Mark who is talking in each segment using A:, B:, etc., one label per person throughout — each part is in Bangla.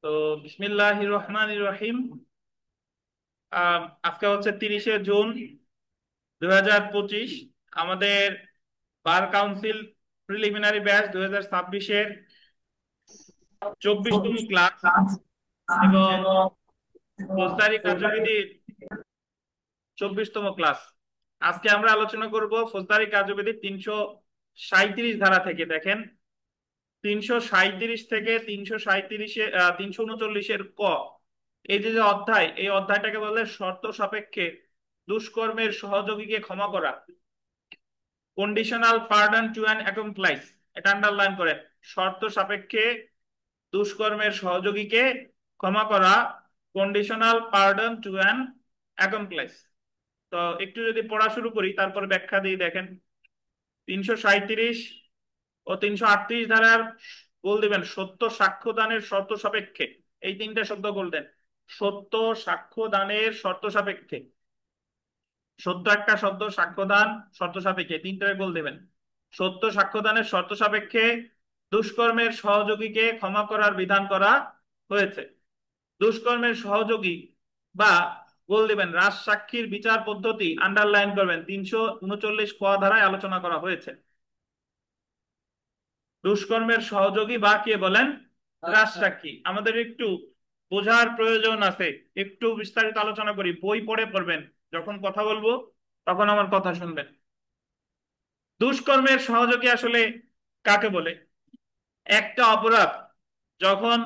A: তো বিসমিল্লাহির রহমানির রহিম। আজকে হচ্ছে 30শে জুন 2025। আমাদের বার কাউন্সিল প্রিলিমিনারি ব্যাচ 2026-এর 24তম ক্লাস এবং ফৌজদারি কার্যবিধির 24তম ক্লাস। আজকে আমরা আলোচনা করব ফৌজদারি কার্যবিধির 337 ধারা থেকে। দেখেন, 337 থেকে 339-এর ক, এই যে যে অধ্যায়, এই অধ্যায়টাকে বলে শর্ত সাপেক্ষে দুষ্কর্মের সহযোগীকে ক্ষমা করা, কন্ডিশনাল পার্ডন টু অ্যান অ্যাকমপ্লাইস। এটা আন্ডারলাইন করেন, শর্ত সাপেক্ষে দুষ্কর্মের সহযোগীকে ক্ষমা করা, কন্ডিশনাল পার্ডন টু অ্যান অ্যাকমপ্লাইস। তো একটু যদি পড়া শুরু করি, তারপর ব্যাখ্যা দিয়ে দেখেন। 337 ও 338 ধারার বল দিবেন সত্য সাক্ষ্য দানের শর্ত সাপেক্ষে। এই তিনটা শব্দ বলতেন, সত্য সাক্ষ্য দানের শর্ত সাপেক্ষে। সত্য একটা শব্দ, সাক্ষ্যদান শর্ত সাপেক্ষে, তিনটারে গোল দেবেন। সত্য সাক্ষ্যদানের শর্ত সাপেক্ষে দুষ্কর্মের সহযোগীকে ক্ষমা করার বিধান করা হয়েছে। দুষ্কর্মের সহযোগী বা গোল দিবেন রাজসাক্ষীর বিচার পদ্ধতি আন্ডারলাইন করবেন, 339 ক ধারায় আলোচনা করা হয়েছে। দুষ্কর্মের সহযোগী বা কে বলেন? রাজসাক্ষী। আমাদের একটু বোঝার প্রয়োজন আছে, একটু বিস্তারিত আলোচনা করি। বই পড়ে পড়বেন, যখন কথা বলবো তখন আমার কথা শুনবেন। দুষ্কর্মের সহযোগী আসলে কাকে বলে? একটা অপরাধ যখন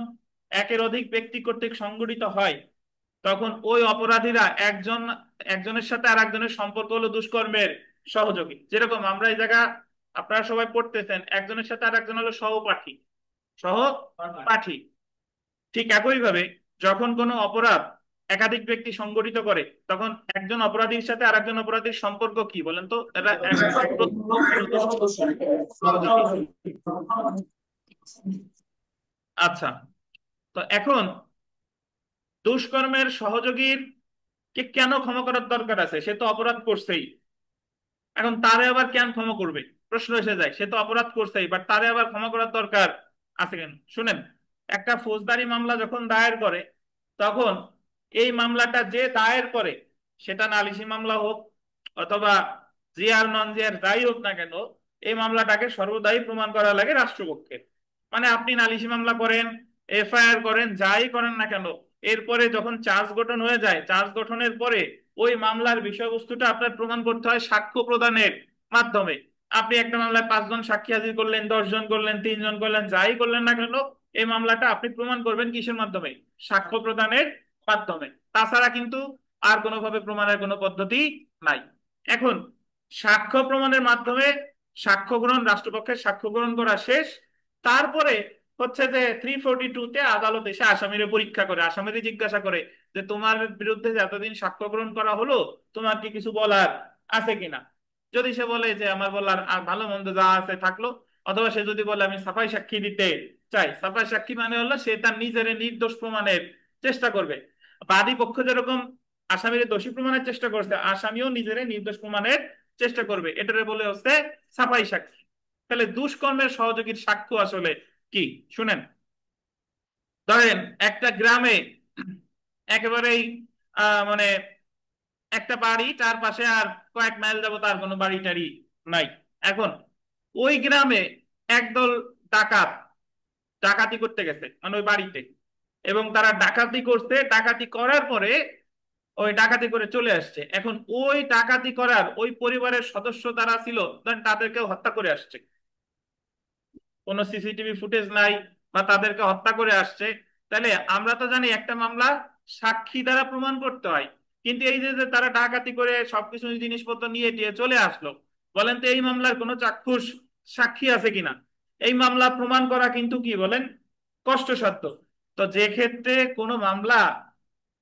A: একের অধিক ব্যক্তি কর্তৃক সংগঠিত হয়, তখন ওই অপরাধীরা একজনের সাথে আর একজনের সম্পর্ক হলো দুষ্কর্মের সহযোগী। যেরকম আমরা এই জায়গা আপনারা সবাই পড়তেছেন, একজনের সাথে আর একজন হলো সহপাঠী, সহপাঠী। ঠিক একই ভাবে যখন কোনো অপরাধ একাধিক ব্যক্তি সংগঠিত করে, তখন একজন অপরাধীর সাথে আর একজন অপরাধীর সম্পর্ক কি বলেন তো? এরা একত্র হলো সহযোগী। আচ্ছা, তো এখন দুষ্কর্মের সহযোগীর কে কেন ক্ষমা করার দরকার আছে? সে তো অপরাধ করছেই, এখন তারে আবার কেন ক্ষমা করবে? প্রশ্ন এসে যায়, সে তো অপরাধ করছেই, বাট তারে আবার ক্ষমা করার দরকার আছে কেন? শুনেন, একটা ফৌজদারি মামলা যখন দায়ের করে, তখন এই মামলাটা যে দায়ের করে, সেটা নালিশি মামলা হোক অথবা জিআর নন জিআর যাই হোক না কেন, এই মামলাটাকে সর্বদাই প্রমাণ করা লাগে রাষ্ট্রপক্ষের। মানে আপনি নালিশি মামলা করেন, এফআইআর করেন, যাই করেন না কেন, এরপরে যখন চার্জ গঠন হয়ে যায়, চার্জ গঠনের পরে ওই মামলার বিষয়বস্তুটা আপনার প্রমাণ করতে হয় সাক্ষ্য প্রদানের মাধ্যমে। আপনি একটা মামলায় 5 জন সাক্ষী হাজির করলেন, 10 জন করলেন, 3 জন করলেন, যাই করলেন না কেন, এই মামলাটা আপনি প্রমাণ করবেন কিসের মাধ্যমে? সাক্ষ্য প্রদানের মাধ্যমে। তাছাড়া কিন্তু আর কোনোভাবে প্রমাণের কোনো পদ্ধতি নাই। এখন সাক্ষ্য প্রমাণের মাধ্যমে সাক্ষ্য গ্রহণ, রাষ্ট্রপক্ষের সাক্ষ্য গ্রহণ করা শেষ। তারপরে হচ্ছে যে 342-তে আদালত এসে আসামিরে পরীক্ষা করে, আসামিরে জিজ্ঞাসা করে যে তোমার বিরুদ্ধে যে এতদিন সাক্ষ্য গ্রহণ করা হলো, তোমার কি কিছু বলার আছে কিনা। যদি সে বলে যে আমার বলার আর ভালো মন্দ যা আছে থাকলো, অথবা সে যদি বলে আমি সাফাই সাক্ষী দিতে চাই, সাফাই সাক্ষী মানে হলো সে তার নিজের নির্দোষ প্রমাণের চেষ্টা করবে। বাদী পক্ষ যেরকম আসামির দোষী প্রমাণের চেষ্টা করছে, আসামিও নিজের নির্দোষ প্রমাণের চেষ্টা করবে। এটারে বলে হচ্ছে সাফাই সাক্ষী। তাহলে দুষ্কর্মের সহযোগীর সাক্ষ্য আসলে কি? শুনেন, ধরেন একটা গ্রামে একেবারেই মানে একটা বাড়ি, তার পাশে আর কয়েক মাইল যাবত আর কোনো বাড়ি টাড়ি নাই। এখন ওই গ্রামে একদল ডাকাত ডাকাতি করতে গেছে, মানে ওই বাড়িতে, এবং তারা ডাকাতি করছে। ডাকাতি করার পরে ওই ডাকাতি করে চলে আসছে। এখন ওই ডাকাতি করার ওই পরিবারের সদস্য তারা ছিল, তাদেরকে হত্যা করে আসছে। কোনো সিসিটিভি ফুটেজ নাই, বা তাদেরকে হত্যা করে আসছে। তাহলে আমরা তো জানি একটা মামলা সাক্ষী দ্বারা প্রমাণ করতে হয়, কিন্তু এই যে যে তারা ডাকাতি করে সবকিছু জিনিসপত্র নিয়ে টিয়ে চলে আসলো, বলেন তো এই মামলার কোনো চাক্ষুষ সাক্ষী আছে কিনা? এই মামলা প্রমাণ করা কিন্তু কি বলেন, কষ্টসাধ্য। তো যে ক্ষেত্রে কোনো মামলা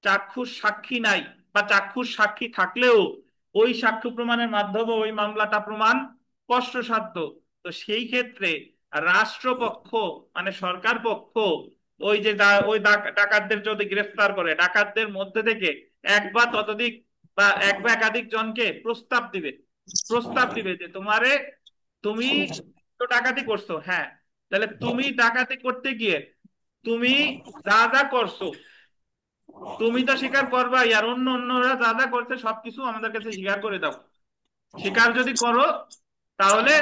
A: চাক্ষুষ সাক্ষী নাই, বা চাক্ষুষ সাক্ষী থাকলেও ওই সাক্ষ্য প্রমাণের মাধ্যমে ওই মামলাটা প্রমাণ কষ্টসাধ্য, তো সেই ক্ষেত্রে রাষ্ট্রপক্ষ মানে সরকার পক্ষ ওই যে ওই ডাকাতদের যদি গ্রেফতার করে, ডাকাতদের মধ্যে থেকে এক বা ততোধিক বা এক বা একাধিক জনকে প্রস্তাব দিবে যে তুমি তো ডাকাতি করছো, হ্যাঁ, তাহলে তুমি ডাকাতি করতে গিয়ে তুমি যা যা করছো তুমি তো স্বীকার করবাই, আর অন্যরা যা যা করছে সবকিছু আমাদের কাছে স্বীকার করে দাও। স্বীকার যদি করো তাহলে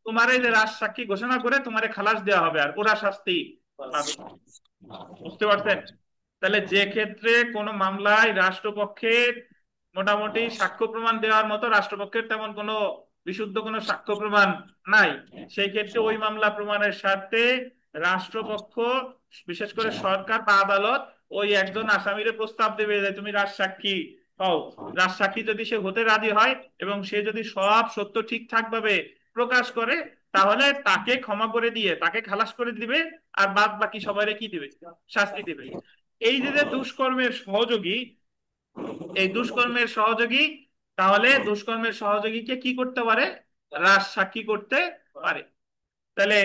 A: তোমার এই যে রাজসাক্ষী ঘোষণা করে তোমারে খালাস দেওয়া হবে, আর ওরা শাস্তি পাবে। বুঝতে পারছেন? তাহলে যে ক্ষেত্রে কোনো মামলায় রাষ্ট্রপক্ষের মোটামুটি সাক্ষ্য প্রমাণ দেওয়ার মতো রাষ্ট্রপক্ষের তেমন কোনো বিশুদ্ধ কোনো সাক্ষ্য প্রমাণ নাই, সেই ক্ষেত্রে ওই মামলা প্রমাণের স্বার্থে রাষ্ট্রপক্ষ, বিশেষ করে সরকার বা আদালত, ওই একজন আসামিরে প্রস্তাব দেবে যে তুমি রাজসাক্ষী হও। রাজসাক্ষী যদি সে হতে রাজি হয় এবং সে যদি সব সত্য ঠিকঠাক ভাবে প্রকাশ করে, তাহলে তাকে ক্ষমা করে দিয়ে তাকে খালাস করে দিবে, আর বাদ বাকি সবাই কি দিবে? শাস্তি দিবে। এই যে যে দুষ্কর্মের সহযোগী, এই দুষ্কর্মের সহযোগী, তাহলে দুষ্কর্মের সহযোগীকে কি করতে পারে? রাজসাক্ষী করতে পারে। তাহলে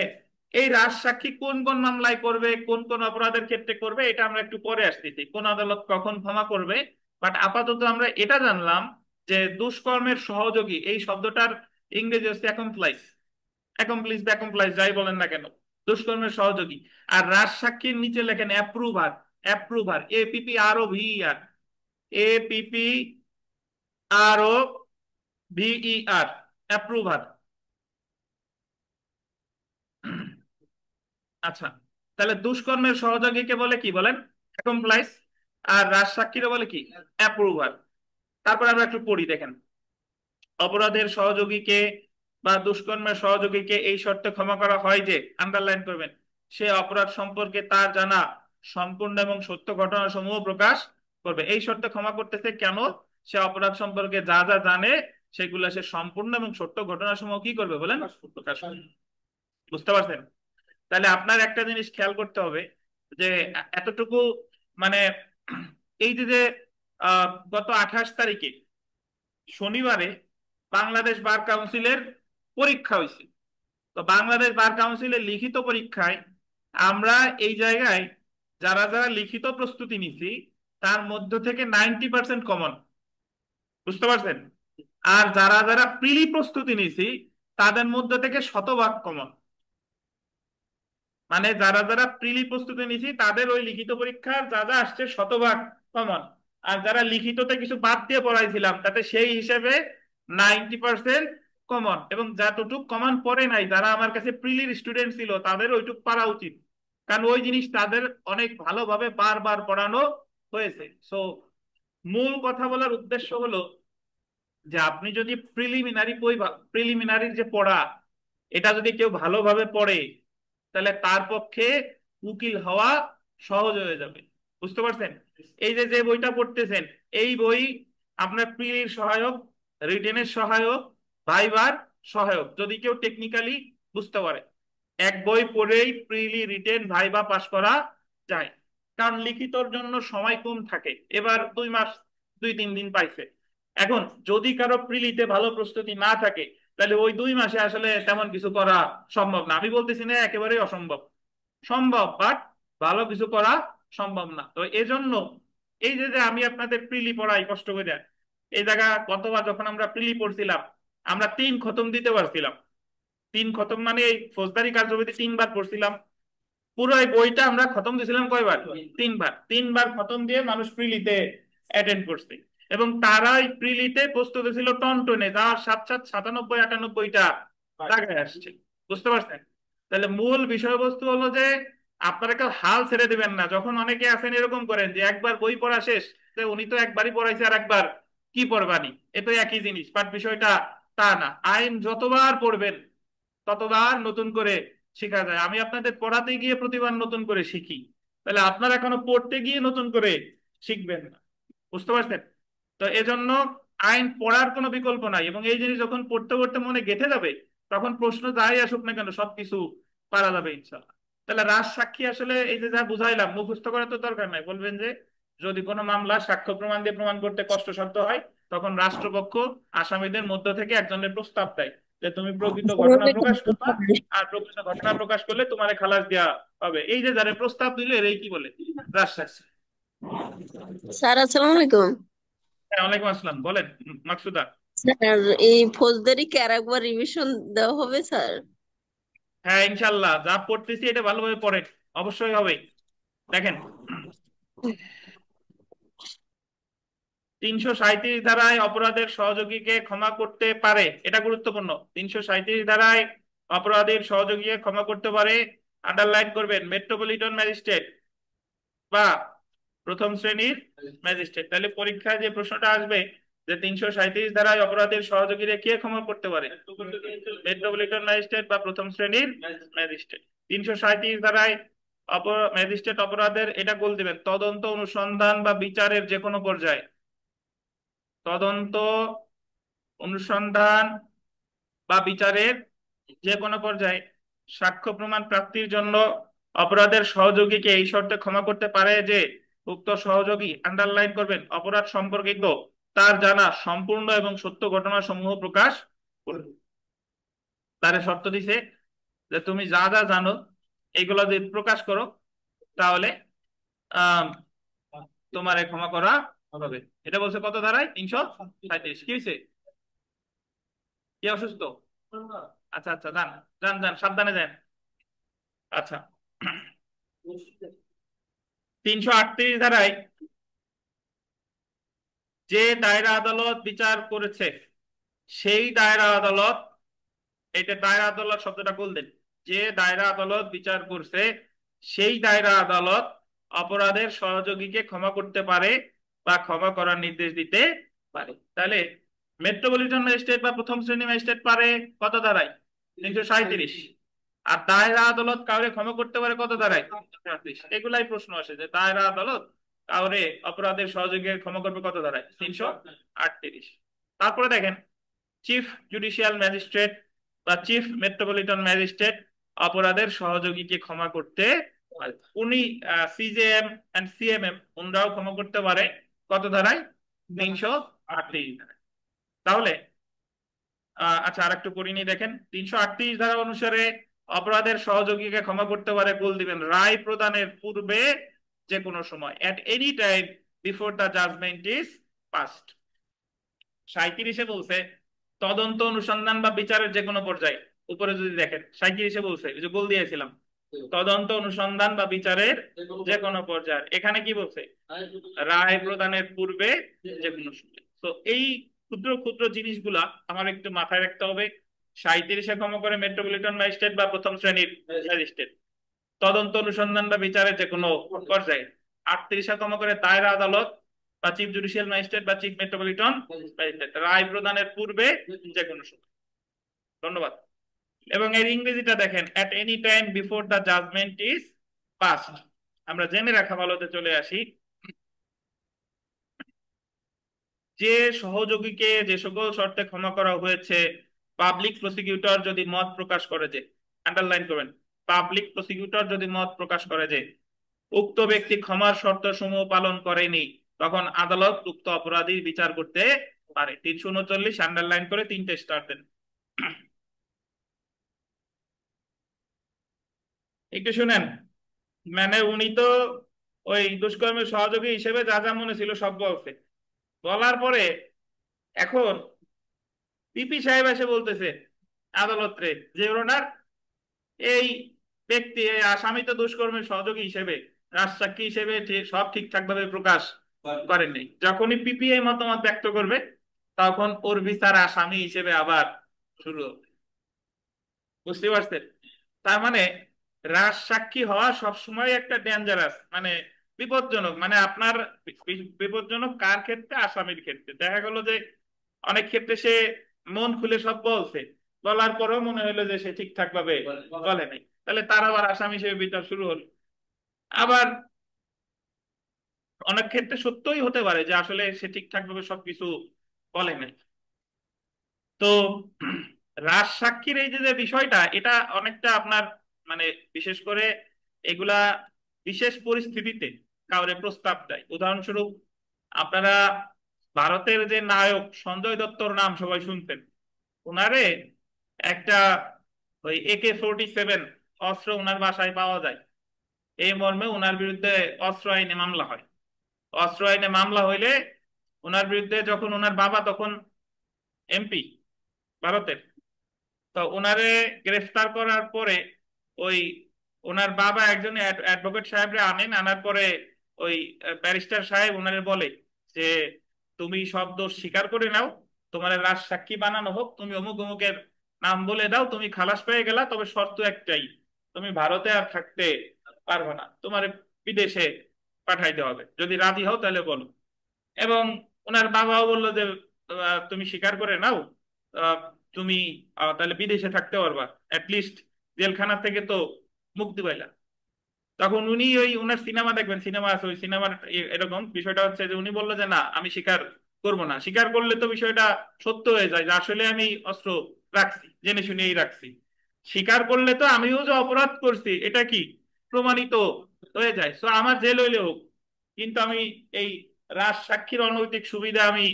A: এই রাজসাক্ষী কোন কোন মামলায় করবে, কোন কোন অপরাধের ক্ষেত্রে করবে, এটা আমরা একটু পরে আসতেছি, কোন আদালত কখন ক্ষমা করবে। বাট আপাতত আমরা এটা জানলাম যে দুষ্কর্মের সহযোগী এই শব্দটার ইংরেজি হচ্ছে অ্যাকমপ্লাইস। অ্যাকমপ্লিস বা অ্যাকমপ্লাইস যাই বলেন না কেন, দুষ্কর্মের সহযোগী। আর রাজসাক্ষীর নিচে লেখেন approver. Approver, APPROVER, APPROVER, approver. আচ্ছা, তাহলে দুষ্কর্মের সহযোগীকে বলে কি বলেন? অ্যাকমপ্লাইস। আর রাজসাক্ষীরা বলে কি? অ্যাপ্রুভার। তারপর আমরা একটু পড়ি, দেখেন। অপরাধের সহযোগীকে বা দুষ্কর্মের সহযোগীকে এই শর্তে ক্ষমা করা হয় যে, আন্ডারলাইন করবেন, সে অপরাধ সম্পর্কে তার জানা সম্পূর্ণ এবং সত্য ঘটনা সমূহ প্রকাশ করবে। এই শর্তে ক্ষমা করতেছে কেন? সে অপরাধ সম্পর্কে যা যা জানে সেগুলো সে সম্পূর্ণ এবং সত্য ঘটনা সমূহ কি করবে বলেন? প্রকাশ করবে। বুঝতে পারছেন? তাহলে আপনার একটা জিনিস খেয়াল করতে হবে যে এতটুকু মানে এই যে যে গত 28 তারিখে শনিবারে বাংলাদেশ বার কাউন্সিলের পরীক্ষা হয়েছে। তো বাংলাদেশ বার কাউন্সিলের লিখিত পরীক্ষায় আমরা এই জায়গায় যারা যারা লিখিত প্রস্তুতি নিছি তার মধ্য থেকে 90% কমন। বুঝতে পারছেন? আর যারা যারা প্রিলি প্রস্তুতি নিছি তাদের মধ্য থেকে শতভাগ কমন। মানে যারা যারা প্রিলি প্রস্তুতি নিছি তাদের ওই লিখিত পরীক্ষার যা যা আসছে শতভাগ কমন। আর যারা লিখিততে কিছু বাদ দিয়ে পড়াইছিলাম তাতে সেই হিসেবে 90% কমন। এবং যতটুক কমন পড়ে নাই, যারা আমার কাছে প্রিলির স্টুডেন্ট ছিল তাদের ওইটুক পারা উচিত, কারণ ওই জিনিস তাদের অনেক ভালোভাবে বারবার পড়ানো হয়েছে। সো মূল কথা বলার উদ্দেশ্য হলো যে আপনি যদি প্রিলিমিনারির যে পড়া, এটা যদি কেউ ভালোভাবে পড়ে তাহলে তার পক্ষে উকিল হওয়া সহজ হয়ে যাবে। বুঝতে পারছেন? এই যে যে বইটা পড়তেছেন, এই বই আপনার প্রিলির সহায়ক, রিটেনের সহায়ক, ভাইবার সহায়ক, যদি কেউ টেকনিক্যালি বুঝতে পারে। এক বই পড়েই প্রিলি, রিটেন, ভাইবা পাস করা যায়। কারণ লিখিতর জন্য সময় কম থাকে, এবার 2 মাস 2-3 দিন পাইছে। এখন যদি কারো প্রিলিতে ভালো প্রস্তুতি না থাকে তাহলে ওই 2 মাসে আসলে তেমন কিছু করা সম্ভব না। আমি বলতেছি না একেবারেই অসম্ভব, সম্ভব, বাট ভালো কিছু করা সম্ভব না। তো এজন্য এই যে যে আমি আপনাদের প্রিলি পড়াই কষ্ট করে, এই জায়গা গতবার যখন আমরা প্রিলি পড়ছিলাম আমরা 3 খতম দিতে পারছিলাম। 3 খতম মানে এই ফৌজদারি কার্যবিধি 3 বার পড়ছিলাম। পুরো এই বইটা আমরা খতম দিয়েছিলাম কয়বার? 3 বার। 3 বার খতম দিয়ে মানুষ প্রিলিতে অ্যাটেন্ড করছে। এবং তারা এই প্রিলিতে প্রস্তুতি ছিল টনটনে, যার 97, 98, 98টা টাকায় আসছে। বুঝতে পারছেন? তাহলে মূল বিষয়বস্তু হলো যে আপনারা কেউ হাল ছেড়ে দিবেন না। যখন অনেকে আছেন এরকম করেন যে একবার বই পড়া শেষ, তো উনি তো একবারই পড়াইছে আর একবার কি পড়বানি, এ তো একই জিনিস। বাট বিষয়টা তা না। আইন যতবার পড়বেন ততবার নতুন করে শেখা যায়। আমি আপনাদের পড়াতে গিয়ে প্রতিবার নতুন করে শিখি, তাহলে আপনারা এখনো পড়তে গিয়ে নতুন করে শিখবেন না। বুঝতে পারছেন? তো এজন্য আইন পড়ার কোনো বিকল্প নাই, এবং এই জিনিস যখন পড়তে পড়তে মনে গেঁথে যাবে তখন প্রশ্ন যাই আসুক না কেন সবকিছু পারা যাবে ইনশাল্লাহ। তাহলে রাজ সাক্ষী আসলে এই যে যা বুঝাইলাম মুখস্থ করার তো দরকার নাই। বলবেন যে যদি কোনো মামলা সাক্ষ্য প্রমাণ দিয়ে প্রমাণ করতে কষ্টসাধ্য হয় তখন রাষ্ট্রপক্ষ আসামিদের মধ্য থেকে একজনের প্রস্তাব দেয় যে তুমি প্রকৃত ঘটনা প্রকাশ করবা, আর প্রকৃত ঘটনা প্রকাশ করলে তোমার খালাস দেওয়া হবে। এই যে যারা প্রস্তাব দিল এর কি বলে? রাজ সাক্ষী।
B: স্যার আসসালামু আলাইকুম।
A: হ্যাঁ, ওয়ালাইকুম আসসালাম, বলেন মাকসুদা।
B: স্যার এই ফৌজদারি কি আর একবার রিভিশন দেওয়া হবে স্যার?
A: হ্যাঁ ইনশাল্লাহ, যা পড়তেছি এটা ভালোভাবে পড়েন, অবশ্যই হবে। দেখেন, 337 ধারায় অপরাধের সহযোগীকে ক্ষমা করতে পারে, এটা গুরুত্বপূর্ণ। 337 ধারায় অপরাধীর সহযোগীকে ক্ষমা করতে পারে, আন্ডারলাইন করবেন, মেট্রোপলিটন ম্যাজিস্ট্রেট বা প্রথম শ্রেণীর ম্যাজিস্ট্রেট। তাহলে পরীক্ষায় যে প্রশ্নটা আসবে যে 337 ধারায় অপরাধের সহযোগীরা কে ক্ষমা করতে পারে, মেট্রোপলিটন ম্যাজিস্ট্রেট বা প্রথম শ্রেণীর ম্যাজিস্ট্রেট। 337 ধারায় ম্যাজিস্ট্রেট অপরাধের এটা বল দিবেন তদন্ত, অনুসন্ধান বা বিচারের যে কোনো পর্যায়ে, তদন্ত, অনুসন্ধান বা বিচারের যে কোনো পর্যায়ে সাক্ষ্য প্রমাণ প্রাপ্তির জন্য অপরাধের সহযোগীকে এই শর্তে ক্ষমা করতে পারে যে উক্ত সহযোগী, আন্ডারলাইন করবেন, অপরাধ সম্পর্কিত তার জানা সম্পূর্ণ এবং সত্য ঘটনা সমূহ প্রকাশ করবে। তারে শর্ত দিছে যে তুমি যা যা জানো এইগুলো যদি প্রকাশ করো তাহলে আহ তোমারে ক্ষমা করা হবে। এটা বলছে কত ধারায়? 337। কি হয়েছে? কি অসুস্থ? আচ্ছা আচ্ছা, যান যান যান, সাবধানে যান। আচ্ছা, 338 ধারায় যে দায়রা আদালত বিচার করেছে সেই দায়রা আদালত, এটা দায়রা আদালত শব্দটা বলতেন, যে দায়রা আদালত বিচার করছে সেই দায়রা আদালত অপরাধের সহযোগীকে ক্ষমা করতে পারে বা ক্ষমা করার নির্দেশ দিতে পারে। তাহলে মেট্রোপলিটন ম্যাজিস্ট্রেট বা প্রথম শ্রেণী ম্যাজিস্ট্রেট পারে কত ধারায়? 337। আর দায়রা আদালত কাউরে ক্ষমা করতে পারে কত ধারায়? 338। এগুলাই প্রশ্ন আসে যে দায়রা আদালত কাউরে অপরাধের সহযোগীকে ক্ষমা করবে কত ধারায়? 338। তারপরে দেখেন, চিফ জুডিশিয়াল ম্যাজিস্ট্রেট বা চিফ মেট্রোপলিটন ম্যাজিস্ট্রেট অপরাধের সহযোগীকে ক্ষমা করতে পারে। উনি সিজেএম এন্ড সিএমএম উনরাও ক্ষমা করতে পারে কত ধারায়? 338 ধারায়। তাহলে আচ্ছা, আর একটু পড়িনি, দেখেন 338 ধারা অনুসারে অপরাধের সহযোগীকে ক্ষমা করতে পারে বল দিবেন রায় প্রদানের পূর্বে যে কোনো সময়, at any time before the judgment is passed. 37 বলছে তদন্ত, অনুসন্ধান বা বিচারের যে কোনো পর্যায়ে। উপরে যদি দেখেন 37 বলছে, ওই যে গোল দিয়েছিলাম, তদন্ত, অনুসন্ধান বা বিচারের যে কোনো পর্যায়ে। এখানে কি বলছে? রায় প্রদানের পূর্বে যে কোনো সময়। তো এই ক্ষুদ্র ক্ষুদ্র জিনিসগুলা আমার একটু মাথায় রাখতে হবে। 37 ক্ষমা করে মেট্রোপলিটন ম্যাজিস্ট্রেট বা প্রথম শ্রেণীর ম্যাজিস্ট্রেট, তদন্ত, অনুসন্ধান বা বিচারের যে কোনো পর্যায়ে। 38 ক্ষমা করে দায়রা আদালত বা চিফ জুডিশিয়াল ম্যাজিস্ট্রেট বা চিফ মেট্রোপলিটন ম্যাজিস্ট্রেট, রায় প্রদানের পূর্বে যে কোনো সময়। ধন্যবাদ। এবং এর ইংরেজিটা দেখেন, at any time before the judgment is passed. আমরা জেনে রাখা ভালোতে চলে আসি, যে সহযোগীকে যে সকল শর্তে ক্ষমা করা হয়েছে, পাবলিক প্রসিকিউটর যদি মত প্রকাশ করে যে, আন্ডারলাইন করবেন, পাবলিক প্রসিকিউটর যদি মত প্রকাশ করে যে উক্ত ব্যক্তি ক্ষমার শর্ত সমূহ পালন করেনি, তখন আদালত উক্ত অপরাধীর বিচার করতে পারে। 339 আন্ডারলাইন করে 3টে স্টার দেন। একটু শুনেন, মানে উনি তো ওই দুষ্কর্মের সহযোগী হিসেবে যা যা মনে ছিল সব বলছে, বলার পরে এখন পিপি সাহেব এসে বলতেছে আদালতে যে ওনার এই ব্যক্তি, এই আসামি তো দুষ্কর্মের সহযোগী হিসেবে, রাজসাক্ষী হিসেবে সব ঠিকঠাক ভাবে প্রকাশ করেননি। যখনই পিপিআই মতামত ব্যক্ত করবে তখন ওর বিচার আসামি হিসেবে আবার শুরু হবে। বুঝতে পারছেন? তার মানে রাজসাক্ষী হওয়া সবসময় একটা ডেঞ্জারাস, মানে বিপজ্জনক। মানে আপনার বিপজ্জনক কার ক্ষেত্রে? আসামির ক্ষেত্রে। দেখা গেল যে অনেক ক্ষেত্রে সে মন খুলে সব বলছে, বলার পরেও মনে হলো যে সে ঠিকঠাক ভাবে বলে নাই, তাহলে তার আবার আসামি হিসেবে বিচার শুরু হলো। আবার অনেক ক্ষেত্রে সত্যই হতে পারে যে আসলে সে ঠিকঠাক ভাবে সবকিছু বলে নাই। তো রাজসাক্ষীর এই যে যে বিষয়টা, এটা অনেকটা আপনার মানে বিশেষ করে এগুলা বিশেষ পরিস্থিতিতে কাউরে প্রস্তাব দেয়। উদাহরণস্বরূপ আপনারা ভারতের যে নায়ক সঞ্জয় দত্তর নাম সবাই শুনতেন, ওনারে একটা ওই AK-47 অস্ত্র ওনার বাসায় পাওয়া যায়, এই মর্মে ওনার বিরুদ্ধে অস্ত্র আইনে মামলা হয়। অস্ত্র আইনে মামলা হইলে ওনার বিরুদ্ধে, যখন ওনার বাবা তখন এমপি ভারতের, তো ওনারে গ্রেফতার করার পরে ওই ওনার বাবা একজন অ্যাডভোকেট সাহেবরে আনেন, আনার পরে ওই ব্যারিস্টার সাহেব ওনারে বলে যে তুমি সব দোষ স্বীকার করে নাও, তোমার রাজ সাক্ষী বানানো হোক, তুমি অমুক অমুকের নাম বলে দাও, তুমি খালাস পেয়ে গেলা, তবে শর্ত একটাই, তুমি ভারতে আর থাকতে পারবে না, তোমার বিদেশে পাঠাইতে হবে, যদি রাজি হও তাহলে বলো। এবং ওনার বাবাও বললো যে তুমি স্বীকার করে নাও, আহ, তুমি তাহলে বিদেশে থাকতে পারবা, অ্যাটলিস্ট জেলখানা থেকে তো মুক্তি পাইলা। তখন উনি ওই উনার সিনেমা দেখবেন, সিনেমা আছে ওই সিনেমার এরকম বিষয়টা হচ্ছে যে উনি বললো যে না আমি স্বীকার করব না, স্বীকার করলে তো বিষয়টা সত্য হয়ে যায় যে আসলে আমি অস্ত্র রাখছি, জেনে শুনেই রাখছি, স্বীকার করলে তো আমিও যে অপরাধ করছি এটা কি প্রমাণিত হয়ে যায়, সো আমার জেল হইলে হোক, কিন্তু আমি এই রাজ সাক্ষীর অনৈতিক সুবিধা আমি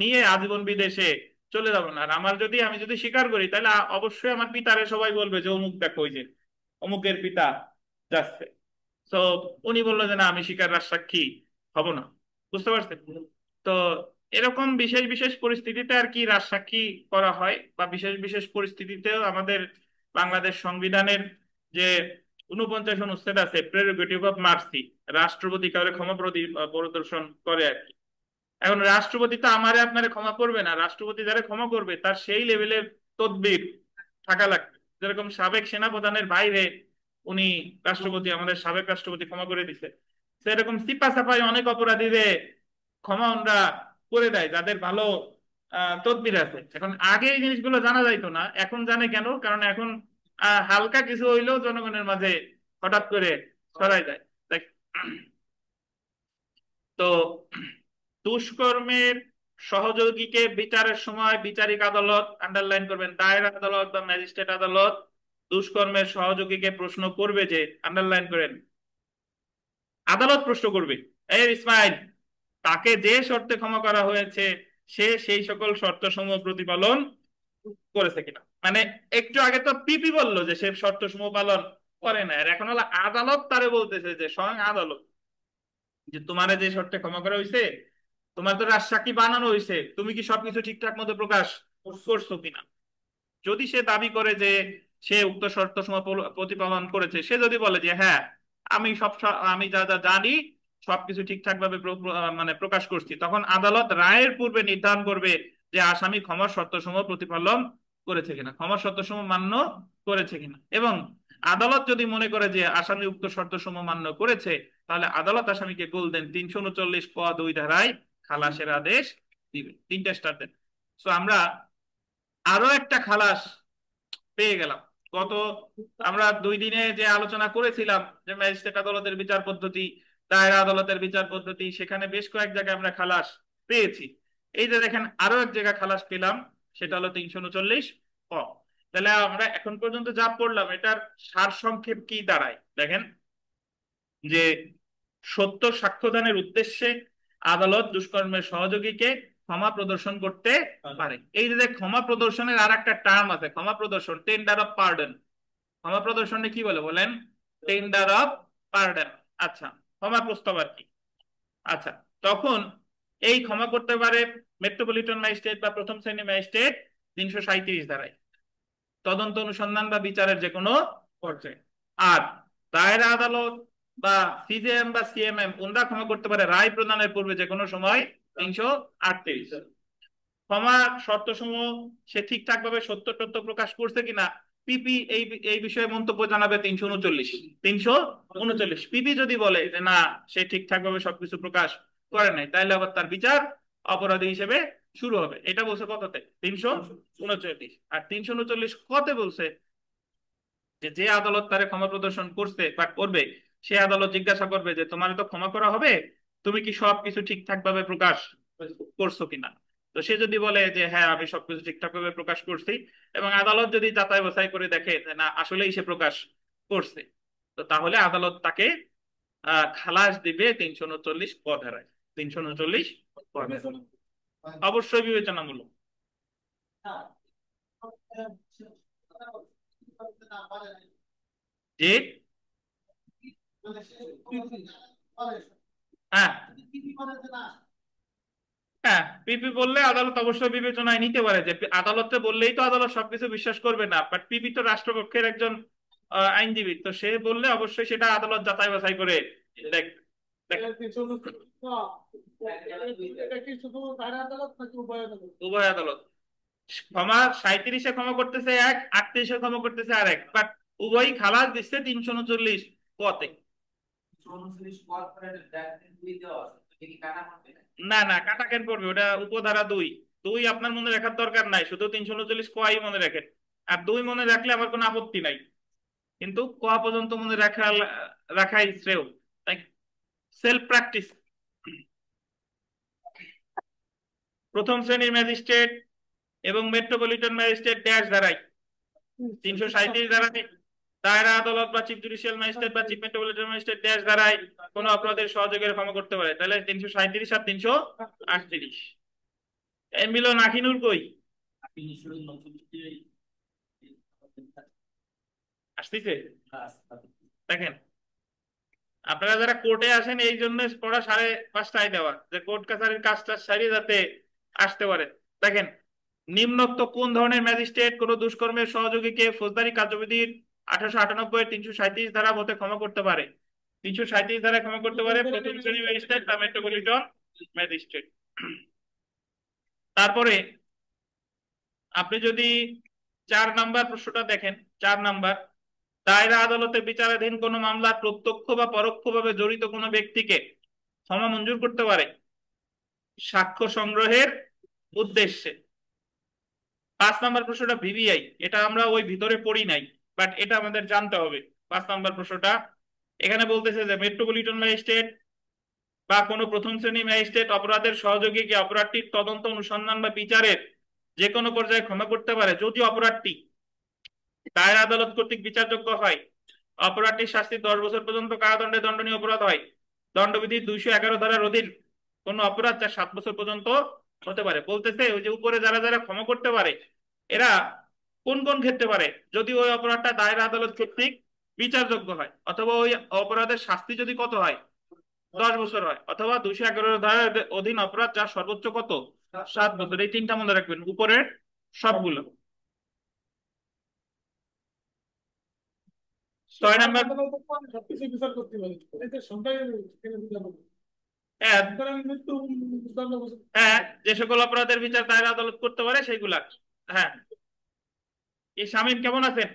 A: নিয়ে আজীবন বিদেশে চলে যাবো না। আর আমার যদি আমি যদি স্বীকার করি তাহলে অবশ্যই আমার পিতারে সবাই বলবে যে অমুক দেখো ওই যে অমুকের পিতা যাচ্ছে। তো উনি বললো যে না আমি স্বীকার রাজসাক্ষী হব না। বুঝতে পারছেন? তো এরকম বিশেষ বিশেষ পরিস্থিতিতে আর কি রাজসাক্ষী করা হয়, বা বিশেষ বিশেষ পরিস্থিতিতেও আমাদের বাংলাদেশ সংবিধানের যে 49 অনুচ্ছেদ আছে, প্রেরোগেটিভ অফ মার্সি, রাষ্ট্রপতি কাউকে ক্ষমা প্রদর্শন করে আর কি। এখন রাষ্ট্রপতি তো আমারে আপনারে ক্ষমা করবে না, রাষ্ট্রপতি যারা ক্ষমা করবে তার সেই লেভেলের তদবির থাকা লাগবে। যেরকম সাবেক সেনাপ্রধানের বাইরে উনি রাষ্ট্রপতি, আমাদের সাবেক রাষ্ট্রপতি ক্ষমা করে দিছে, সেরকম সিপা সাপাই অনেক অপরাধীদের ক্ষমা ওনরা করে দেয় যাদের ভালো তদবির আছে। এখন আগে এই জিনিসগুলো জানা যাইতো না, এখন জানে কেন? কারণ এখন হালকা কিছু হইলেও জনগণের মাঝে হঠাৎ করে ছড়াই যায়। দেখ, তো দুষ্কর্মের সহযোগীকে বিচারের সময় বিচারিক আদালত, আন্ডারলাইন করবেন, দায়ের আদালত বা ম্যাজিস্ট্রেট আদালত দুষ্কর্মের সহযোগীকে প্রশ্ন করবে যে, আন্ডারলাইন করেন, আদালত প্রশ্ন করবে, এই ইসমাইল, তাকে যে শর্তে ক্ষমা করা হয়েছে সে সেই সকল শর্ত সমূহ প্রতিপালন করেছে কিনা। মানে একটু আগে তো পিপি বললো যে সে শর্ত সমূহ পালন করে না, আর এখন হলো আদালত তারে বলতেছে, যে স্বয়ং আদালত, যে তোমার যে শর্তে ক্ষমা করা হয়েছে, তোমার তো রাজসাক্ষী বানানো হয়েছে, তুমি কি সবকিছু ঠিকঠাক মতো প্রকাশ করছো কিনা। যদি সে দাবি করে যে সে উক্ত শর্ত সমূহ প্রতিপালন করেছে, সে যদি বলে যে হ্যাঁ আমি আমি যা যা জানি সবকিছু ঠিকঠাক ভাবে মানে প্রকাশ করছি, তখন আদালত রায়ের পূর্বে নির্ধারণ করবে যে আসামি ক্ষমার শর্তসমূহ প্রতিপালন করেছে কিনা, ক্ষমার শর্তসমূহ মান্য করেছে কিনা। এবং আদালত যদি মনে করে যে আসামি উক্ত শর্তসমূহ মান্য করেছে, তাহলে আদালত আসামিকে গোল্ডেন 339 ক 2 ধারায় খালাসের আদেশ দিবে। তিনটা স্টার দেন। সো আমরা আরো একটা খালাস পেয়ে গেলাম। গত আমরা 2 দিনে যে আলোচনা করেছিলাম যে ম্যাজিস্ট্রেট আদালতের বিচার পদ্ধতি, দায়রা আদালতের বিচার পদ্ধতি, সেখানে বেশ কয়েক জায়গায় আমরা খালাস পেয়েছি। এই যে দেখেন আরো এক জায়গা খালাস পেলাম, সেটা হলো 339 ক। তাহলে আমরা এখন পর্যন্ত যা পড়লাম এটার সার সংক্ষেপ কি দাঁড়ায় দেখেন, যে সত্য সাক্ষ্যদানের উদ্দেশ্যে আদালত দুষ্কর্মের সহযোগীকে ক্ষমা প্রদর্শন করতে পারে। এই যে ক্ষমা প্রদর্শনের আর একটা টার্ম আছে, ক্ষমা প্রদর্শন, টেন্ডার অফ পার্ডন। ক্ষমা প্রদর্শনে কি বলে বলেন? Tender of pardon. আচ্ছা, ক্ষমা প্রস্তাব আর কি। আচ্ছা, তখন এই ক্ষমা করতে পারে মেট্রোপলিটন ম্যাজিস্ট্রেট বা প্রথম শ্রেণী ম্যাজিস্ট্রেট 337 ধারায়, তদন্ত অনুসন্ধান বা বিচারের যে কোনো পর্যায়ে। আর দায়রা আদালত বা সিজেএম বা সিএমএম ওনরা ক্ষমা করতে পারে রায় প্রদানের পূর্বে যে কোনো সময় 338। ক্ষমা শর্ত সমূহ সে ঠিকঠাক ভাবে সত্য তথ্য প্রকাশ করছে কিনা, পিপি এই এই বিষয়ে মন্তব্য জানাবে 339। 339 পিপি যদি বলে যে না সে ঠিকঠাক ভাবে সবকিছু প্রকাশ করে নাই, তাহলে আবার তার বিচার অপরাধী হিসেবে শুরু হবে। এটা বলছে কততে? 339। আর 339 কতে বলছে যে যে আদালত তারে ক্ষমা প্রদর্শন করছে বা করবে, সে আদালত জিজ্ঞাসা করবে যে তোমার তো ক্ষমা করা হবে, তুমি কি সবকিছু ঠিকঠাক ভাবে প্রকাশ করছো কিনা। তো সে যদি বলে যে হ্যাঁ আমি সবকিছু ঠিকঠাক ভাবে প্রকাশ করছি, এবং আদালত যদি যাচাই বাছাই করে দেখে যে না আসলেই সে প্রকাশ করছে, তো তাহলে আদালত তাকে খালাস দিবে 339 ক ধারায়। 339 ক ধারায় অবশ্যই বিবেচনামূলক। যে হ্যাঁ, হ্যাঁ, পিপি বললে আদালত অবশ্যই বিবেচনায় নিতে পারে, যে আদালতে বললেই তো আদালত সবকিছু বিশ্বাস করবে না, বাট পিপি তো রাষ্ট্রপক্ষের একজন আইনজীবী, তো সে বললে অবশ্যই সেটা আদালত যাচাই বাছাই করে দেখ দেখ- উভয় আদালত। ক্ষমা 37-এ ক্ষমা করতেছে এক, 38-এ ক্ষমা করতেছে আর এক, বাট উভয়ই খালাস দিচ্ছে 339 পথে। না না, কাটা কেন পড়বে, ওটা উপধারা 2। 2 আপনার মনে রাখার দরকার নাই, শুধু 339 কই মনে রাখেন। আর 2 মনে রাখলে আমার কোনো আপত্তি নাই, কিন্তু ক পর্যন্ত মনে রাখাই শ্রেয়। তাই সেলফ প্র্যাকটিস। প্রথম শ্রেণীর ম্যাজিস্ট্রেট এবং মেট্রোপলিটন ম্যাজিস্ট্রেট ড্যাশ ধারায় 337 ধারায় দায়রা আদালত বা চিফ জুডিশিয়াল ম্যাজিস্ট্রেট বা চিফ মেট্রোপলিটন ম্যাজিস্ট্রেট ড্যাশ ধারায় কোনো অপরাধের সহযোগীর ক্ষমা করতে পারে। তাহলে 337 আর 338 এই মিলন আখিনুর কই আসতেছে? দেখেন, আপনারা যারা কোর্টে আসেন এই জন্য পড়া 5:30টায় দেওয়া, যে কোর্ট কাছারির কাজটা সারিয়ে যাতে আসতে পারে। দেখেন, নিম্নোক্ত কোন ধরনের ম্যাজিস্ট্রেট কোন দুষ্কর্মের সহযোগীকে ফৌজদারি কার্যবিধির 1898 337 ধারা মতে ক্ষমা করতে পারে? 337 ধারা ক্ষমা করতে পারে প্রথম শ্রেণী ম্যাজিস্ট্রেট বা মেট্রোপলিটন ম্যাজিস্ট্রেট। তারপরে আপনি যদি 4 নাম্বার প্রশ্নটা দেখেন, 4 নাম্বার, দায়রা আদালতে বিচারাধীন কোনো মামলা প্রত্যক্ষ বা পরোক্ষভাবে জড়িত কোনো ব্যক্তিকে ক্ষমা মঞ্জুর করতে পারে সাক্ষ্য সংগ্রহের উদ্দেশ্যে। 5 নাম্বার প্রশ্নটা ভিভিআই, এটা আমরা ওই ভিতরে পড়ি নাই, বাট এটা আমাদের জানতে হবে। 5 নাম্বার প্রশ্নটা এখানে বলতেছে যে মেট্রোপলিটন ম্যাজিস্ট্রেট বা কোনো প্রথম শ্রেণী ম্যাজিস্ট্রেট অপরাধের সহযোগীকে অপরাধটির তদন্ত অনুসন্ধান বা বিচারের যে কোনো পর্যায়ে ক্ষমা করতে পারে যদি অপরাধটি দায়রা আদালত কর্তৃক বিচারযোগ্য হয়, অপরাধটির শাস্তি 10 বছর পর্যন্ত কারাদণ্ডে দণ্ডনীয় অপরাধ হয়, দণ্ডবিধির 211 ধারার অধীন কোন অপরাধ যা 7 বছর পর্যন্ত হতে পারে। বলতেছে ওই যে উপরে যারা যারা ক্ষমা করতে পারে এরা কোন কোন ক্ষেত্রে পারে, যদি ওই অপরাধটা দায়রা আদালত কর্তৃক বিচারযোগ্য হয়, অথবা ওই অপরাধের শাস্তি যদি কত হয়, 10 বছর হয়, অথবা 211 ধারার অধীন অপরাধ যা সর্বোচ্চ কত, 7 বছর। এই তিনটা মনে রাখবেন উপরের সবগুলো। 6 নাম্বার, হ্যাঁ হ্যাঁ, যে সকল অপরাধের বিচার দায়রা আদালত করতে পারে সেইগুলা। হ্যাঁ, এই শামীম কেমন আছেন?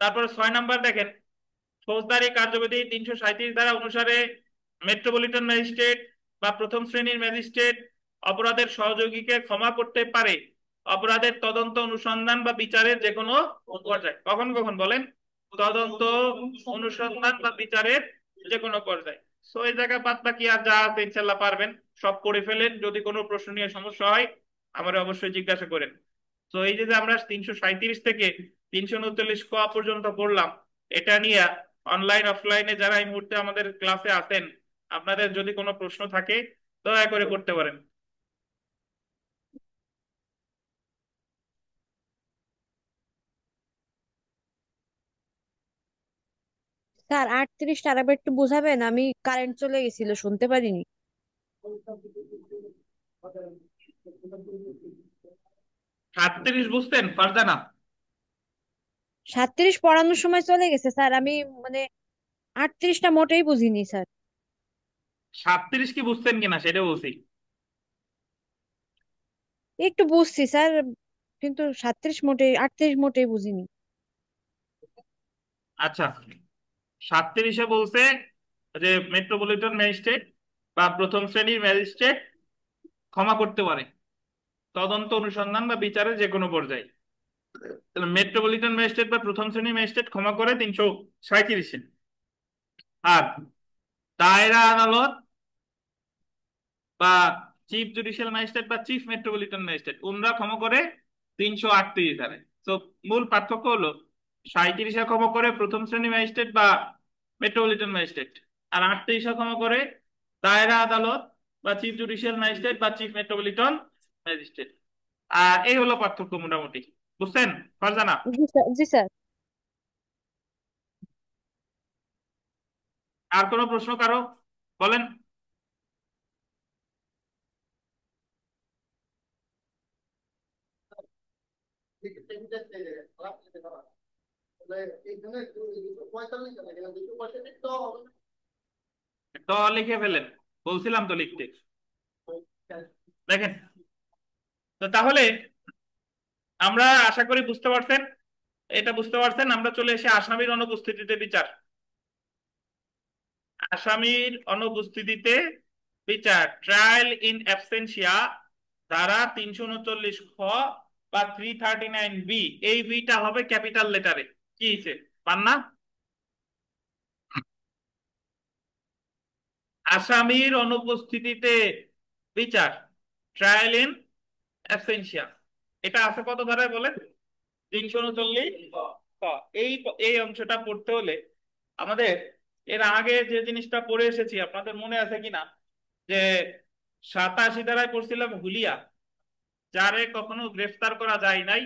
A: তারপরে 6 নাম্বার দেখেন, ফৌজদারি কার্যবিধি 337 ধারা অনুসারে মেট্রোপলিটন ম্যাজিস্ট্রেট বা প্রথম শ্রেণীর ম্যাজিস্ট্রেট অপরাধের সহযোগীকে ক্ষমা করতে পারে অপরাধের তদন্ত অনুসন্ধান বা বিচারের যে কোনো পর্যায়ে। কখন কখন বলেন? তদন্ত অনুসন্ধান বা বিচারের যে কোনো পর্যায়ে। সো এই জায়গায় বাদ বাকি আর যা আছে ইনশাল্লাহ পারবেন, সব পড়ে ফেলেন। যদি কোনো প্রশ্ন নিয়ে সমস্যা হয় আমার অবশ্যই জিজ্ঞাসা করেন। তো এই যে যে আমরা 337 থেকে 339 ক পর্যন্ত পড়লাম, এটা নিয়ে অনলাইন অফলাইনে যারা এই মুহূর্তে আমাদের ক্লাসে আছেন, আপনাদের যদি কোনো প্রশ্ন থাকে দয়া করে করতে পারেন।
C: স্যার 38 আর আবার একটু বোঝাবেন, আমি কারেন্ট চলে গেছিল শুনতে পারিনি।
A: 37 বুঝতেন ফারজানা?
C: 37 পড়ানোর সময় চলে গেছে স্যার, আমি মানে 38টা মোটেই বুঝিনি স্যার।
A: 37 কি বুঝতেন কিনা সেটা বলছি।
C: একটু বুঝছি স্যার, কিন্তু 38 মোটেই বুঝিনি।
A: আচ্ছা, 37-এ বলছে যে মেট্রোপলিটন ম্যাজিস্ট্রেট বা প্রথম শ্রেণীর ম্যাজিস্ট্রেট ক্ষমা করতে পারে তদন্ত অনুসন্ধান বা বিচারের যে কোনো পর্যায়ে। তাহলে মেট্রোপলিটন ম্যাজিস্ট্রেট বা প্রথম শ্রেণীর ম্যাজিস্ট্রেট ক্ষমা করে 337-এ। আর দায়রা আদালত বা চিফ জুডিশিয়াল ম্যাজিস্ট্রেট বা চিফ মেট্রোপলিটন ম্যাজিস্ট্রেট উনরা ক্ষমা করে 338 ধারায়। তো মূল পার্থক্য হলো 37-এ ক্ষমা করে প্রথম শ্রেণী ম্যাজিস্ট্রেট বা মেট্রোপলিটন ম্যাজিস্ট্রেট, আর 38-এ ক্ষমা করে দায়রা আদালত বা চিফ জুডিশিয়াল ম্যাজিস্ট্রেট বা চিফ মেট্রোপলিটন ম্যাজিস্ট্রেট। আর এই হলো পার্থক্য মোটামুটি, বুঝছেন ফারজানা?
C: জি স্যার, জি স্যার।
A: আর কোনো প্রশ্ন কারো, বলেন। ট লিখে ফেলেন, বলছিলাম তো লিখতে। দেখেন, তো তাহলে আমরা আশা করি বুঝতে পারছেন, এটা বুঝতে পারছেন। আমরা চলে এসে আসামির অনুপস্থিতিতে বিচার। আসামির অনুপস্থিতিতে বিচার, ট্রায়াল ইন অ্যাবসেন্সিয়া, ধারা 339 খ বা 339 বি। এই বিটা হবে ক্যাপিটাল লেটারে। কি হয়েছে, পান না? আসামির অনুপস্থিতিতে বিচার, ট্রায়াল ইন অ্যাবসেন্সিয়া, এটা আছে কত ধারায় বলেন? 339 ক। এই এই অংশটা পড়তে হলে আমাদের এর আগে যে জিনিসটা পড়ে এসেছি আপনাদের মনে আছে কিনা, যে 87 ধারায় পড়ছিলাম হুলিয়া, যারে কখনো গ্রেফতার করা যায় নাই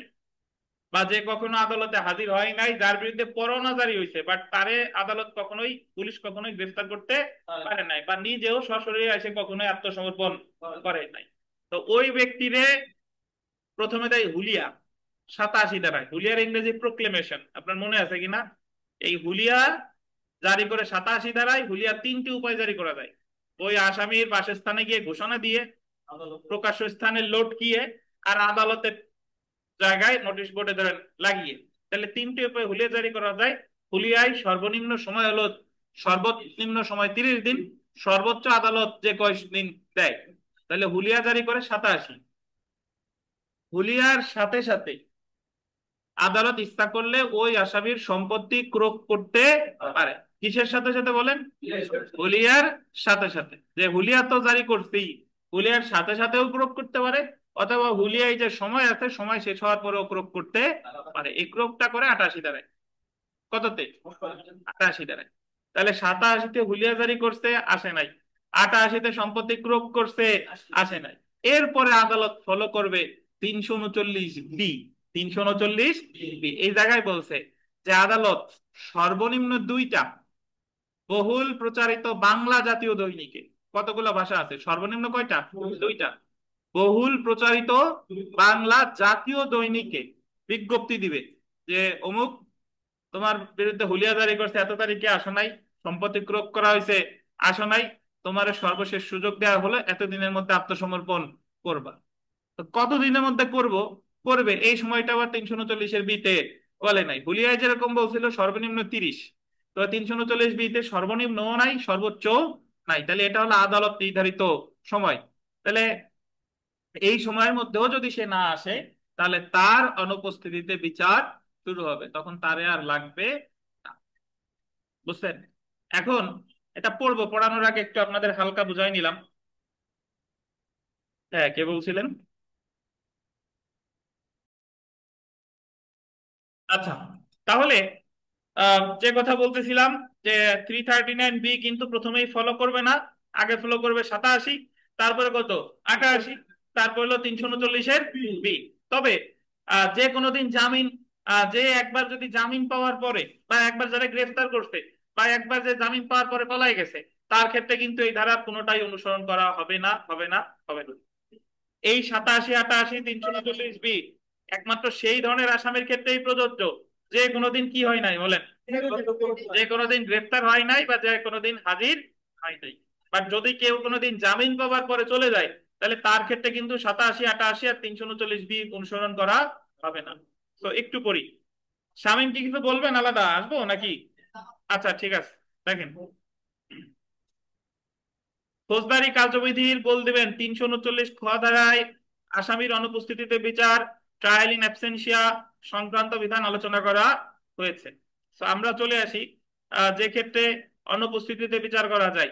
A: বা যে কখনো আদালতে হাজির হয় নাই, যার বিরুদ্ধে পরোয়ানা জারি হয়েছে, বাট তারে আদালত কখনোই, পুলিশ কখনোই গ্রেফতার করতে পারে নাই, বা নিজেও সশরীরে এসে কখনোই আত্মসমর্পণ করে নাই। তো ওই ব্যক্তিরে প্রথমে দেয় হুলিয়া 87 ধারায়। হুলিয়ার ইংরেজি প্রোক্লেমেশন, আপনার মনে আছে কিনা? এই হুলিয়া জারি করে 87 ধারায়। হুলিয়া 3টি উপায় জারি করা যায়: ওই আসামির বাসস্থানে গিয়ে ঘোষণা দিয়ে, প্রকাশ্য স্থানে লটকিয়ে, আর আদালতের জায়গায় নোটিশ বোর্ডে ধরেন লাগিয়ে। তাহলে 3টি উপায় হুলিয়া জারি করা যায়। হুলিয়ায় সর্বনিম্ন সময় হলো, সর্বনিম্ন সময় 30 দিন, সর্বোচ্চ আদালত যে কয় দিন দেয়। তাহলে হুলিয়া জারি করে 87। হুলিয়ার সাথে সাথে আদালত ইচ্ছা করলে ওই আসামির সম্পত্তি ক্রোক করতে পারে। কিসের সাথে সাথে বলেন? হুলিয়ার সাথে সাথে। যে হুলিয়া তো জারি করছেই, হুলিয়ার সাথে সাথেও ক্রোক করতে পারে, অথবা হুলিয়ায় যে সময় আছে, সময় শেষ হওয়ার পরেও ক্রোক করতে পারে। এই ক্রোকটা করে 88 ধারায়। কততে? 88 ধারায়। তাহলে 87-তে হুলিয়া জারি করছে, আসে নাই। 88-তে সম্পত্তি ক্রোক করছে, আসে নাই। এরপরে আদালত ফলো করবে 339 বি। 339 বি এই জায়গায় বলছে যে আদালত সর্বনিম্ন 2টা বহুল প্রচারিত বাংলা জাতীয় দৈনিকে, কতগুলো ভাষা আছে, সর্বনিম্ন কয়টা? 2টা বহুল প্রচারিত বাংলা জাতীয় দৈনিকে বিজ্ঞপ্তি দিবে যে অমুক তোমার বিরুদ্ধে হুলিয়া জারি করছে, এত তারিখে আসো নাই, সম্পত্তি ক্রোক করা হয়েছে, আসো নাই, তোমার সর্বশেষ সুযোগ দেওয়া হলো, এতদিনের মধ্যে আত্মসমর্পণ করবা। তো কতদিনের মধ্যে করবে এই সময়টা আবার 339-এর বিতে বলে নাই। হুলিয়ায় যেরকম বলছিল সর্বনিম্ন 30, তো 339 বিতে সর্বনিম্ন নাই, সর্বোচ্চ নাই। তাহলে এটা হলো আদালত নির্ধারিত সময়। তাহলে এই সময়ের মধ্যেও যদি সে না আসে, তাহলে তার অনুপস্থিতিতে বিচার শুরু হবে, তখন তারে আর লাগবে না। বুঝছেন? এখন এটা পড়বো, পড়ানোর আগে একটু আপনাদের হালকা বুঝাই নিলাম। হ্যাঁ, কে বলছিলেন? আচ্ছা, তাহলে যে কথা বলতেছিলাম, যে 339 বি কিন্তু প্রথমেই ফলো করবে না, আগে ফলো করবে 87, তারপরে কত, 88, তারপর হলো 339-এর বি। তবে যে কোনোদিন জামিন, যে একবার যদি জামিন পাওয়ার পরে, বা একবার যারা গ্রেফতার করছে, বা একবার যে জামিন পাওয়ার পরে পলাই গেছে, তার ক্ষেত্রে কিন্তু এই ধারা কোনোটাই অনুসরণ করা হবে না, হবে না, হবে না। এই 87, 88, 339 বি একমাত্র সেই ধরনের আসামির ক্ষেত্রেই প্রযোজ্য যে কোনোদিন কি হয় নাই বলেন, যে কোনোদিন গ্রেফতার হয় নাই বা যে কোনোদিন হাজির হয় নাই। বাট যদি কেউ কোনোদিন জামিন পাওয়ার পরে চলে যায়, তাহলে তার ক্ষেত্রে কিন্তু 87, 88 আর 339 বি অনুসরণ করা হবে না। তো একটু পড়ি। শামীম কি কিছু বলবেন, আলাদা আসবো নাকি? আচ্ছা, ঠিক আছে। দেখেন, ফৌজদারি কার্যবিধির বল দিবেন 339 খ ধারায় আসামির অনুপস্থিতিতে বিচার, ট্রায়াল ইন অ্যাবসেন্সিয়া সংক্রান্ত বিধান আলোচনা করা হয়েছে। তো আমরা চলে আসি যে ক্ষেত্রে অনুপস্থিতিতে বিচার করা যায়।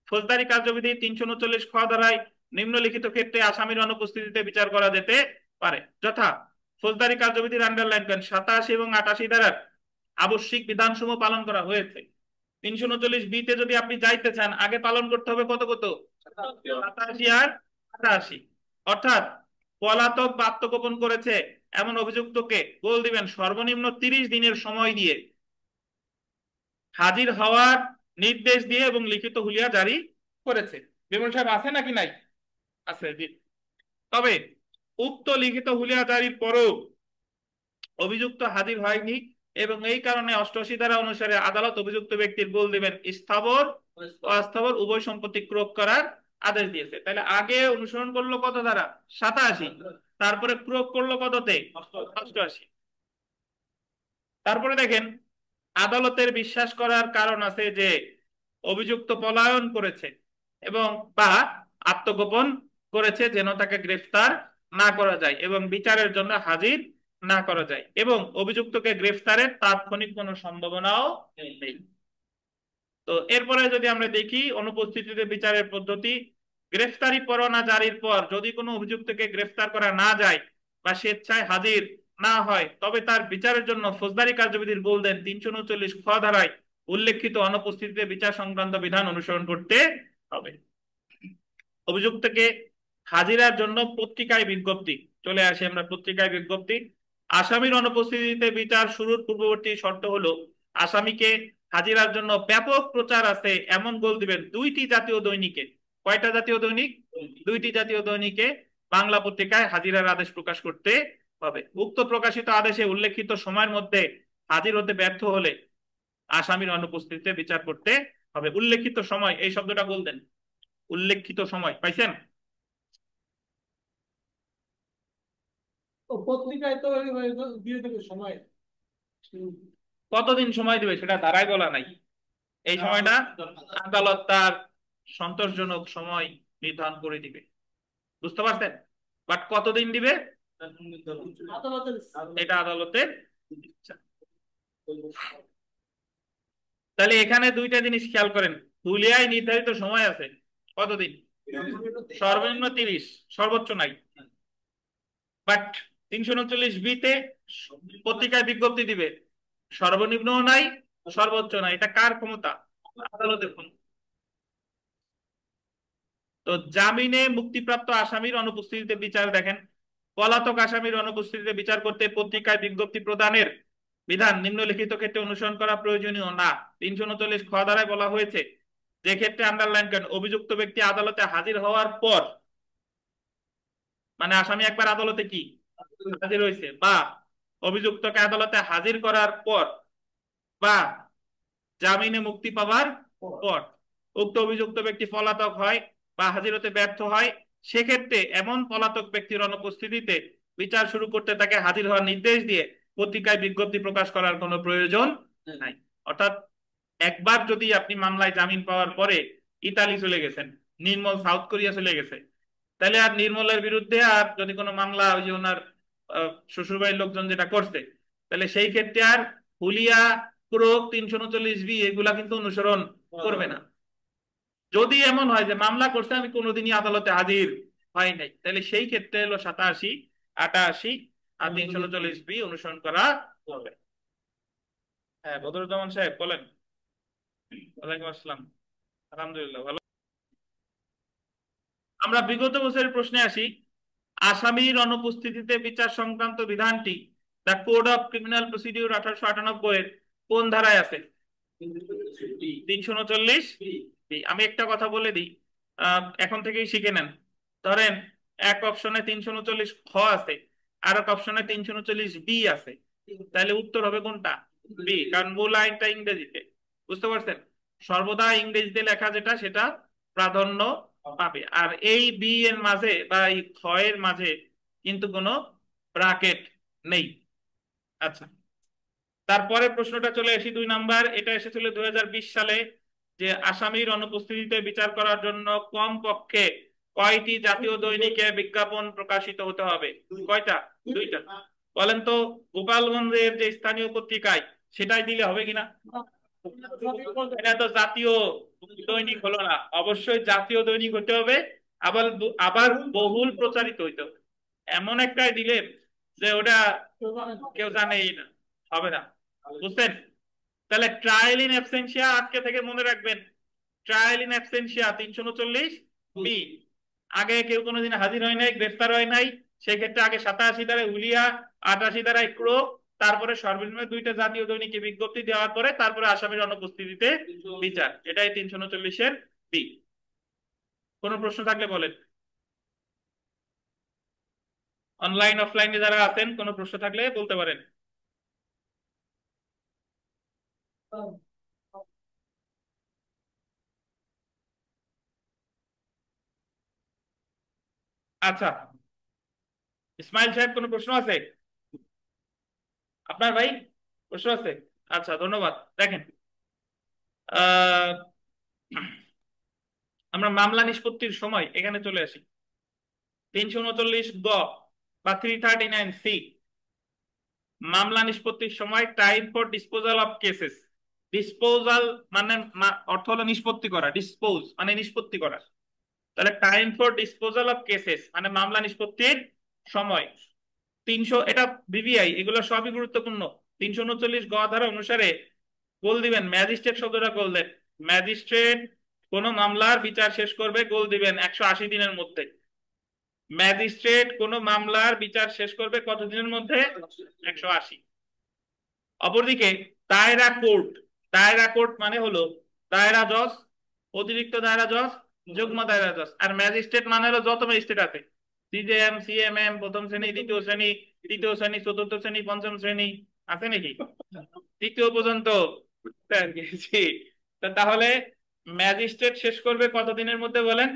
A: ফৌজদারি কার্যবিধি 339 খ ধারায় নিম্নলিখিত ক্ষেত্রে আসামির অনুপস্থিতিতে বিচার করা যেতে পারে, যথা ফৌজদারি কার্যবিধির আন্ডারলাইন করেন 87 এবং 88 ধারার আবশ্যিক বিধানসমূহ পালন করা হয়েছে। 339 বিতে যদি আপনি যাইতে চান, আগে পালন করতে হবে কত কত, 87 আর 88। অর্থাৎ পলাতক বা আত্মগোপন করেছে এমন অভিযুক্তকে বল দিবেন সর্বনিম্ন 30 দিনের সময় দিয়ে হাজির হওয়ার নির্দেশ দিয়ে এবং লিখিত হুলিয়া জারি করেছে। বিমল সাহেব আছে নাকি নাই? আছে, জি। তবে উক্ত লিখিত হুলিয়া জারির পরও অভিযুক্ত হাজির হয়নি, এবং এই কারণে 88 ধারা অনুসারে আদালত অভিযুক্ত ব্যক্তির গোল দিবেন স্থাবর ও অস্থাবর উভয় সম্পত্তি ক্রোক করার আদেশ দিয়েছে। তাহলে আগে অনুসরণ করলো কত ধারা? 87। তারপরে ক্রোক করলো কততে? 88। তারপরে দেখেন, আদালতের বিশ্বাস করার কারণ আছে যে অভিযুক্ত পলায়ন করেছে এবং বা আত্মগোপন করেছে যেন তাকে গ্রেফতার না করা যায় এবং বিচারের জন্য হাজির না করা যায়, এবং অভিযুক্তকে গ্রেফতারের তাৎক্ষণিক কোনো সম্ভাবনাও নেই। তো এরপরে যদি আমরা দেখি অনুপস্থিতিতে বিচারের পদ্ধতি, গ্রেফতারি পরোয়ানা জারির পর যদি কোনো অভিযুক্তকে গ্রেফতার করা না যায় বা স্বেচ্ছায় হাজির না হয়, তবে তার বিচারের জন্য ফৌজদারি কার্যবিধির গোলদেন 339 খ ধারায় উল্লেখিত অনুপস্থিতিতে বিচার সংক্রান্ত বিধান অনুসরণ করতে হবে। অভিযুক্তকে হাজিরার জন্য পত্রিকায় বিজ্ঞপ্তি, চলে আসে আমরা পত্রিকায় বিজ্ঞপ্তি। আসামির অনুপস্থিতিতে বিচার শুরুর পূর্ববর্তী শর্ত হলো আসামিকে হাজিরার জন্য ব্যাপক প্রচার আছে এমন গোল দিবেন 2টি জাতীয় দৈনিকে। কয়টা জাতীয় দৈনিক? 2টি জাতীয় দৈনিকে বাংলা পত্রিকায় হাজিরার আদেশ প্রকাশ করতে হবে। উক্ত প্রকাশিত আদেশে উল্লেখিত সময়ের মধ্যে হাজির হতে ব্যর্থ হলে আসামির অনুপস্থিতিতে বিচার করতে হবে। উল্লেখিত সময়, এই শব্দটা বলতেন, উল্লেখিত সময় পাইছেন?
D: ও পত্রিকায় তো দিয়ে দেবে সময়।
A: কতদিন সময় দিবে সেটা ধারায় বলা নাই। এই সময়টা আদালত তার সন্তোষজনক সময় নির্ধারণ করে দিবে, বুঝতে পারছেন? বাট কতদিন দিবে
D: আদালতের
A: এটা আদালতের ইচ্ছা। তাহলে এখানে দুইটা জিনিস খেয়াল করেন, হুলিয়ায় নির্ধারিত সময় আছে কতদিন? সর্বনিম্ন 30, সর্বোচ্চ নাই। বাট 339 বিতে পত্রিকায় বিজ্ঞপ্তি দিবে, সর্বনিম্ন নাই সর্বোচ্চ নাই। এটা কার ক্ষমতা? আদালতের ক্ষমতা। তো জামিনে মুক্তিপ্রাপ্ত আসামির অনুপস্থিতিতে বিচার দেখেন, পলাতক আসামির অনুপস্থিতিতে বিচার করতে পত্রিকায় বিজ্ঞপ্তি প্রদানের বিধান নিম্নলিখিত ক্ষেত্রে অনুসরণ করা প্রয়োজনীয় না। 339 খ ধারায় বলা হয়েছে, যে ক্ষেত্রে আন্ডারলাইন করেন অভিযুক্ত ব্যক্তি আদালতে হাজির হওয়ার পর, মানে আসামি একবার আদালতে কি হাজির হয়েছে, বা অভিযুক্তকে আদালতে হাজির করার পর, বা জামিনে মুক্তি পাওয়ার পর উক্ত অভিযুক্ত ব্যক্তি পলাতক হয় বা হাজির হতে ব্যর্থ হয়, সেক্ষেত্রে এমন পলাতক ব্যক্তির অনুপস্থিতিতে বিচার শুরু করতে তাকে হাজির হওয়ার নির্দেশ দিয়ে পত্রিকায় বিজ্ঞপ্তি প্রকাশ করার কোনো প্রয়োজন নাই। অর্থাৎ একবার যদি আপনি মামলায় জামিন পাওয়ার পরে ইতালি চলে গেছেন, নির্মল সাউথ কোরিয়া চলে গেছে, তাহলে আর নির্মলের বিরুদ্ধে আর যদি কোনো মামলা, ওই যে ওনার শ্বশুরবাড়ির লোকজন যেটা করছে, তাহলে সেই ক্ষেত্রে আর হুলিয়া, ক্রোক, 339 বি এগুলা কিন্তু অনুসরণ করবে না। যদি এমন হয় যে মামলা করছে আমি কোনোদিনই আদালতে হাজির হয় নাই, তাহলে সেই ক্ষেত্রে হলো 87, 88 আর 339 বি অনুসরণ করা হবে। হ্যাঁ, বদরুজ্জামান সাহেব বলেন। ওয়ালাইকুম আসসালাম। আলহামদুলিল্লাহ ভালো। আমরা বিগত বছরের প্রশ্নে আসি। আসামির অনুপস্থিতিতে বিচার সংক্রান্ত বিধানটি the code of criminal procedure 1898 এর কোন ধারায় আছে? 339 বি। আমি একটা কথা বলে দিই, এখন থেকেই শিখে নেন। ধরেন এক অপশনে 339 খ আছে, আর এক অপশনে 339 বি আছে, তাহলে উত্তর হবে কোনটা? বি, কারণ মূল আইনটা ইংরেজিতে, বুঝতে পারছেন? সর্বদা ইংরেজিতে লেখা যেটা সেটা প্রাধান্য পাবে। আর এই বি এর মাঝে বা এই খ এর মাঝে কিন্তু কোনো ব্রাকেট নেই। আচ্ছা, তারপরে প্রশ্নটা চলে আসি 2 নাম্বার। এটা এসেছিল 2020 সালে, যে আসামির অনুপস্থিতিতে বিচার করার জন্য কম পক্ষে কয়টি জাতীয় দৈনিকে বিজ্ঞাপন প্রকাশিত হতে হবে? কয়টা? 2টা। বলেন তো, গোপালগঞ্জের যে স্থানীয় পত্রিকায় সেটাই দিলে হবে কিনা? এটা তো জাতীয় দৈনিক হলো না, অবশ্যই জাতীয় দৈনিক হতে হবে, আবার আবার বহুল প্রচারিত হইতে হবে। এমন একটাই দিলেন যে ওটা কেউ জানেই না, হবে না, বুঝছেন? তাহলে ট্রায়াল ইন অ্যাবসেন্সিয়া আজকে থেকে মনে রাখবেন, ট্রায়াল ইন অ্যাবসেন্সিয়া 339 বি। আগে কেউ কোনোদিন হাজির হয় নাই, গ্রেফতার হয় নাই, সেক্ষেত্রে আগে 87 ধারায় হুলিয়া, 88 ধারায় ক্রোক, তারপরে সর্বনিম্ন 2টা জাতীয় দৈনিকে বিজ্ঞপ্তি দেওয়ার পরে তারপরে আসামির অনুপস্থিতিতে বিচার, এটাই 339-এর বি। কোনো প্রশ্ন থাকলে বলেন। অনলাইন অফলাইনে যারা আছেন কোনো প্রশ্ন থাকলে বলতে পারেন। আচ্ছা, ইসমাইল সাহেব কোনো প্রশ্ন আছে আপনার ভাই? প্রশ্ন আছে? আচ্ছা, ধন্যবাদ। দেখেন, আহ আমরা মামলা নিষ্পত্তির সময় এখানে চলে আসি। 339 গ বা 339 সি, মামলা নিষ্পত্তির সময় time for disposal of cases. Disposal মানে অর্থ হলো নিষ্পত্তি করা, ডিসপোজ মানে নিষ্পত্তি করা। তাহলে time for disposal of cases মানে মামলা নিষ্পত্তির সময়। 300, এটা বিবিআই, এগুলো সবই গুরুত্বপূর্ণ। 339 গ ধারা অনুসারে গোল দিবেন, ম্যাজিস্ট্রেট শব্দটা গোল দেন। ম্যাজিস্ট্রেট কোন মামলার বিচার শেষ করবে, গোল দিবেন 180 দিনের মধ্যে। ম্যাজিস্ট্রেট কোন মামলার বিচার শেষ করবে কত দিনের মধ্যে? 180। অপরদিকে দায়রা কোর্ট, দায়রা কোর্ট মানে হলো দায়রা জজ, অতিরিক্ত দায়রা জজ, যুগ্ম দায়রা জজ। আর ম্যাজিস্ট্রেট মানে হলো যত ম্যাজিস্ট্রেট আছে, সিজেএম, সিএমএম, প্রথম শ্রেণী, দ্বিতীয় শ্রেণী, তৃতীয় শ্রেণী, চতুর্থ শ্রেণী, পঞ্চম শ্রেণী, আছে নাকি তৃতীয় পর্যন্ত? জি। তাহলে ম্যাজিস্ট্রেট শেষ করবে কত দিনের মধ্যে বলেন?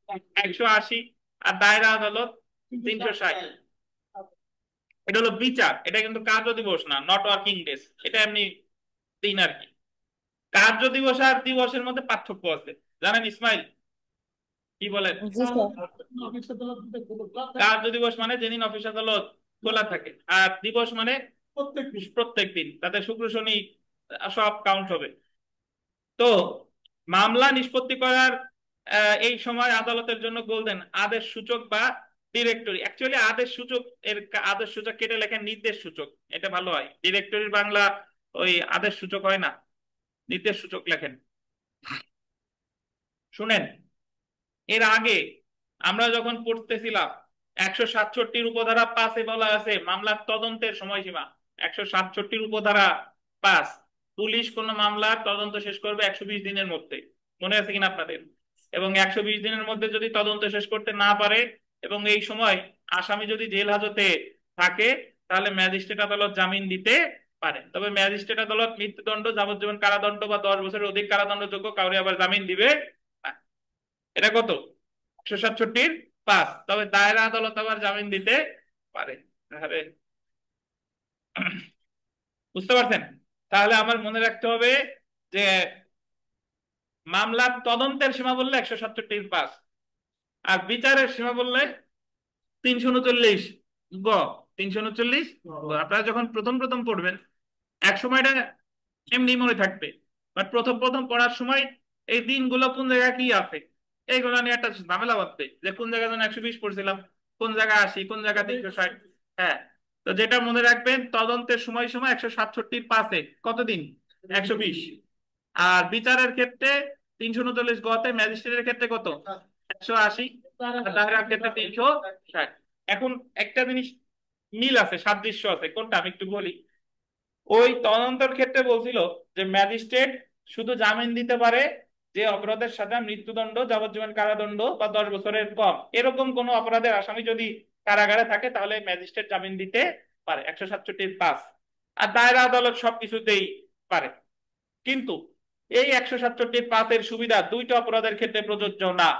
A: 180। আর দায়রা আদালত 360। এটা হলো বিচার, এটা কিন্তু কার্য দিবস না, নট ওয়ার্কিং ডেজ, এটা এমনি দিন আর কি। কার্য দিবস আর দিবসের মধ্যে পার্থক্য আছে, জানেন ইসমাইল? কি বলেন?
C: জি স্যার।
D: অফিস আদালত খোলা থাকে
A: কার্য দিবস মানে যেদিন অফিস আদালত খোলা থাকে, আর দিবস মানে
D: প্রত্যেক দিন।
A: প্রত্যেক দিন, তাতে শুক্র শনি সব কাউন্ট হবে। তো মামলা নিষ্পত্তি করার এই সময় আদালতের জন্য গোল্ডেন আদেশ সূচক বা ডিরেক্টরি। অ্যাকচুয়ালি আদেশ সূচক এর আদেশ সূচক কেটে লেখেন নির্দেশ সূচক, এটা ভালো হয়। ডিরেক্টরির বাংলা ওই আদেশ সূচক হয় না, নির্দেশ সূচক লেখেন। শুনেন, এর আগে আমরা যখন পড়তেছিলাম 167 উপধারা 5-এ বলা আছে মামলার তদন্তের সময়সীমা। 167 উপধারা 5, পুলিশ কোন মামলার তদন্ত শেষ করবে 120 দিনের মধ্যে। মনে আছে কিনা আপনাদের? এবং 120 দিনের মধ্যে যদি তদন্ত শেষ করতে না পারে এবং এই সময় আসামি যদি জেল হাজতে থাকে, তাহলে ম্যাজিস্ট্রেট আদালত জামিন দিতে পারে। তবে ম্যাজিস্ট্রেট আদালত মৃত্যুদণ্ড, যাবজ্জীবন কারাদণ্ড বা 10 বছরের অধিক কারাদণ্ডযোগ্য কাউরে আবার জামিন দিবে না। এটা কত? 167-5। তবে দায়রা আদালত আবার জামিন দিতে পারে। আরে, বুঝতে পারছেন? তাহলে আমার মনে রাখতে হবে যে মামলার তদন্তের সীমা বললে 167-5, আর বিচারের সীমা বললে 339 গ। 339 আপনারা যখন প্রথম প্রথম পড়বেন এক সময়টা এমনি মনে থাকবে, বাট প্রথম প্রথম পড়ার সময় এই দিনগুলো কোন জায়গায় কি আছে এইগুলো নিয়ে একটা ঝামেলা বাঁধবে, যে কোন জায়গায় যেন 120 পড়ছিলাম, কোন জায়গায় 80, কোন জায়গায় 360। হ্যাঁ, তো যেটা মনে রাখবেন, তদন্তের সময় সময় 167-5-এ কতদিন? 120। আর বিচারের ক্ষেত্রে 339 গতে, ম্যাজিস্ট্রেটের ক্ষেত্রে কত? 180। আর দায়রার ক্ষেত্রে 360। এখন একটা জিনিস মিল আছে, সাদৃশ্য আছে, কোনটা আমি একটু বলি। ওই তদন্তের ক্ষেত্রে বলছিল যে ম্যাজিস্ট্রেট শুধু জামিন দিতে পারে যে অপরাধের সাজা মৃত্যুদণ্ড, যাবজ্জীবন কারাদণ্ড বা 10 বছরের কম, এরকম কোন অপরাধের আসামি যদি কারাগারে থাকে তাহলে ম্যাজিস্ট্রেট জামিন দিতে পারে, 167-5। আর দায়রা আদালত সবকিছুতেই পারে। কিন্তু এই 167-5-এর সুবিধা দুইটা অপরাধের ক্ষেত্রে প্রযোজ্য না।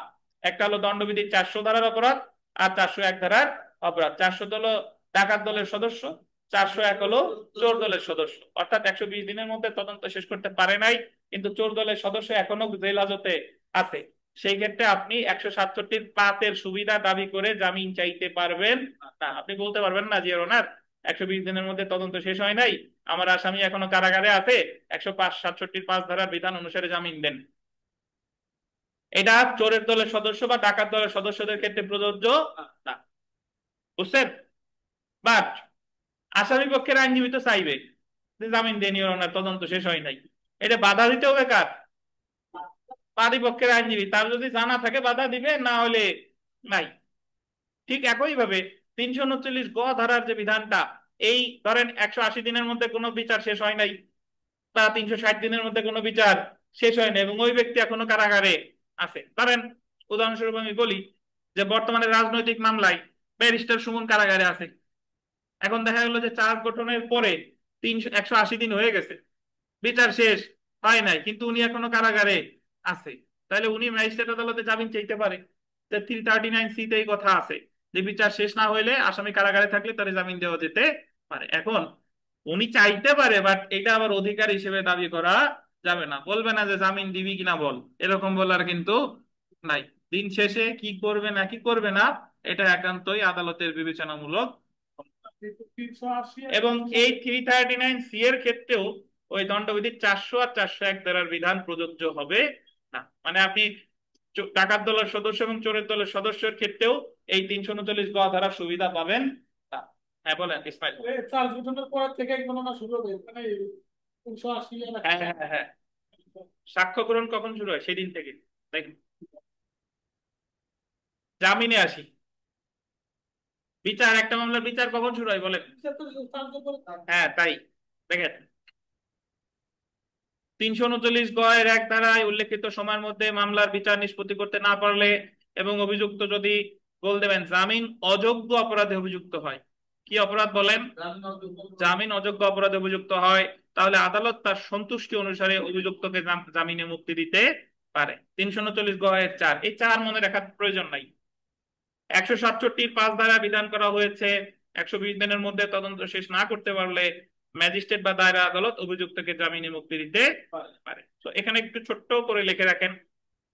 A: একটা হলো দণ্ডবিধির 400 ধারার অপরাধ আর 401 ধারার অপরাধ। 400 হলো ডাকাত দলের সদস্য, 401 হলো চোর দলের সদস্য। অর্থাৎ 120 দিনের মধ্যে তদন্ত শেষ করতে পারে নাই, কিন্তু চোর দলের সদস্য এখনো জেল হাজতে আছে, সেই ক্ষেত্রে আপনি 167-5-এর সুবিধা দাবি করে জামিন চাইতে পারবেন না। আপনি বলতে পারবেন না যে ওনার 120 দিনের মধ্যে তদন্ত শেষ হয় নাই, আমার আসামি এখনো কারাগারে আছে, 167-5 ধারার বিধান অনুসারে জামিন দেন। এটা চোরের দলের সদস্য বা ডাকাত দলের সদস্যদের ক্ষেত্রে প্রযোজ্য না। বুঝছেন? বাট আসামি পক্ষের আইনজীবী তো চাইবে যে জামিন দেনি, ওনার তদন্ত শেষ হয় নাই। এটা বাধা দিতে হবে কার? বাদী পক্ষের আইনজীবী। তার যদি জানা থাকে বাধা দিবে, না হলে নাই। ঠিক একই ভাবে 339 গ ধারার যে বিধানটা, এই ধরেন 180 দিনের মধ্যে কোনো বিচার শেষ হয় নাই বা 360 দিনের মধ্যে কোনো বিচার শেষ হয় না এবং ওই ব্যক্তি এখনো কারাগারে আছে। ধরেন উদাহরণস্বরূপ আমি বলি যে বর্তমানে রাজনৈতিক মামলায় ব্যারিস্টার সুমন কারাগারে আছে। এখন দেখা গেল যে চার্জ গঠনের পরে 180 দিন হয়ে গেছে, বিচার শেষ হয় নাই, কিন্তু উনি এখনো কারাগারে আছে, তাহলে উনি ম্যাজিস্ট্রেট আদালতে জামিন চাইতে পারে। 339 সি তে এই কথা আছে যে বিচার শেষ না হইলে আসামি কারাগারে থাকলে তার জামিন দেওয়া যেতে পারে। এখন উনি চাইতে পারে, বাট এটা আবার অধিকার হিসেবে দাবি করা যাবে না। বলবে না যে জামিন দিবি কিনা বল, এরকম বলার কিন্তু নাই। দিন শেষে কি করবে না কি করবে না, এটা একান্তই আদালতের বিবেচনামূলক।
D: 380 আর
A: এবং
D: 300
A: এই 339 সি এর ক্ষেত্রেও ওই দণ্ডবিধির 400 আর 401 ধারার বিধান প্রযোজ্য হবে না। মানে আপনি ডাকাত দলের সদস্য এবং চোরের দলের সদস্যের ক্ষেত্রেও এই 339 গ ধারার সুবিধা পাবেন না। হ্যাঁ বলেন ইসমাইল।
D: চার্জ গঠনের পর থেকে গণনা শুরু হবে, মানে 380 আর
A: হ্যাঁ হ্যাঁ হ্যাঁ হ্যাঁ, সাক্ষ্য গ্রহণ কখন শুরু হয় সেদিন থেকে। দেখেন, জামিনে আসি, বিচার, একটা মামলার বিচার কখন শুরু হয় বলেন।
D: 1
A: হ্যাঁ তাই, দেখেন 339 গ-এর 1 ধারায় উল্লেখিত সময়ের মধ্যে মামলার বিচার নিষ্পত্তি করতে না পারলে এবং অভিযুক্ত যদি, বল দেবেন, জামিন অযোগ্য অপরাধে অভিযুক্ত হয়। কি অপরাধ বলেন? জামিন অযোগ্য অপরাধে অভিযুক্ত হয়, তাহলে আদালত তার সন্তুষ্টি অনুসারে অভিযুক্তকে জামিনে মুক্তি দিতে পারে। 339 গ-এর 4, এই 4 মনে রাখার প্রয়োজন নাই। 167-5 ধারা বিধান করা হয়েছে 120 দিনের মধ্যে তদন্ত শেষ না করতে পারলে ম্যাজিস্ট্রেট বা দায়রা আদালত অভিযুক্তকে জামিনে মুক্তি দিতে পারে। তো এখানে একটু ছোট্ট করে লিখে রাখেন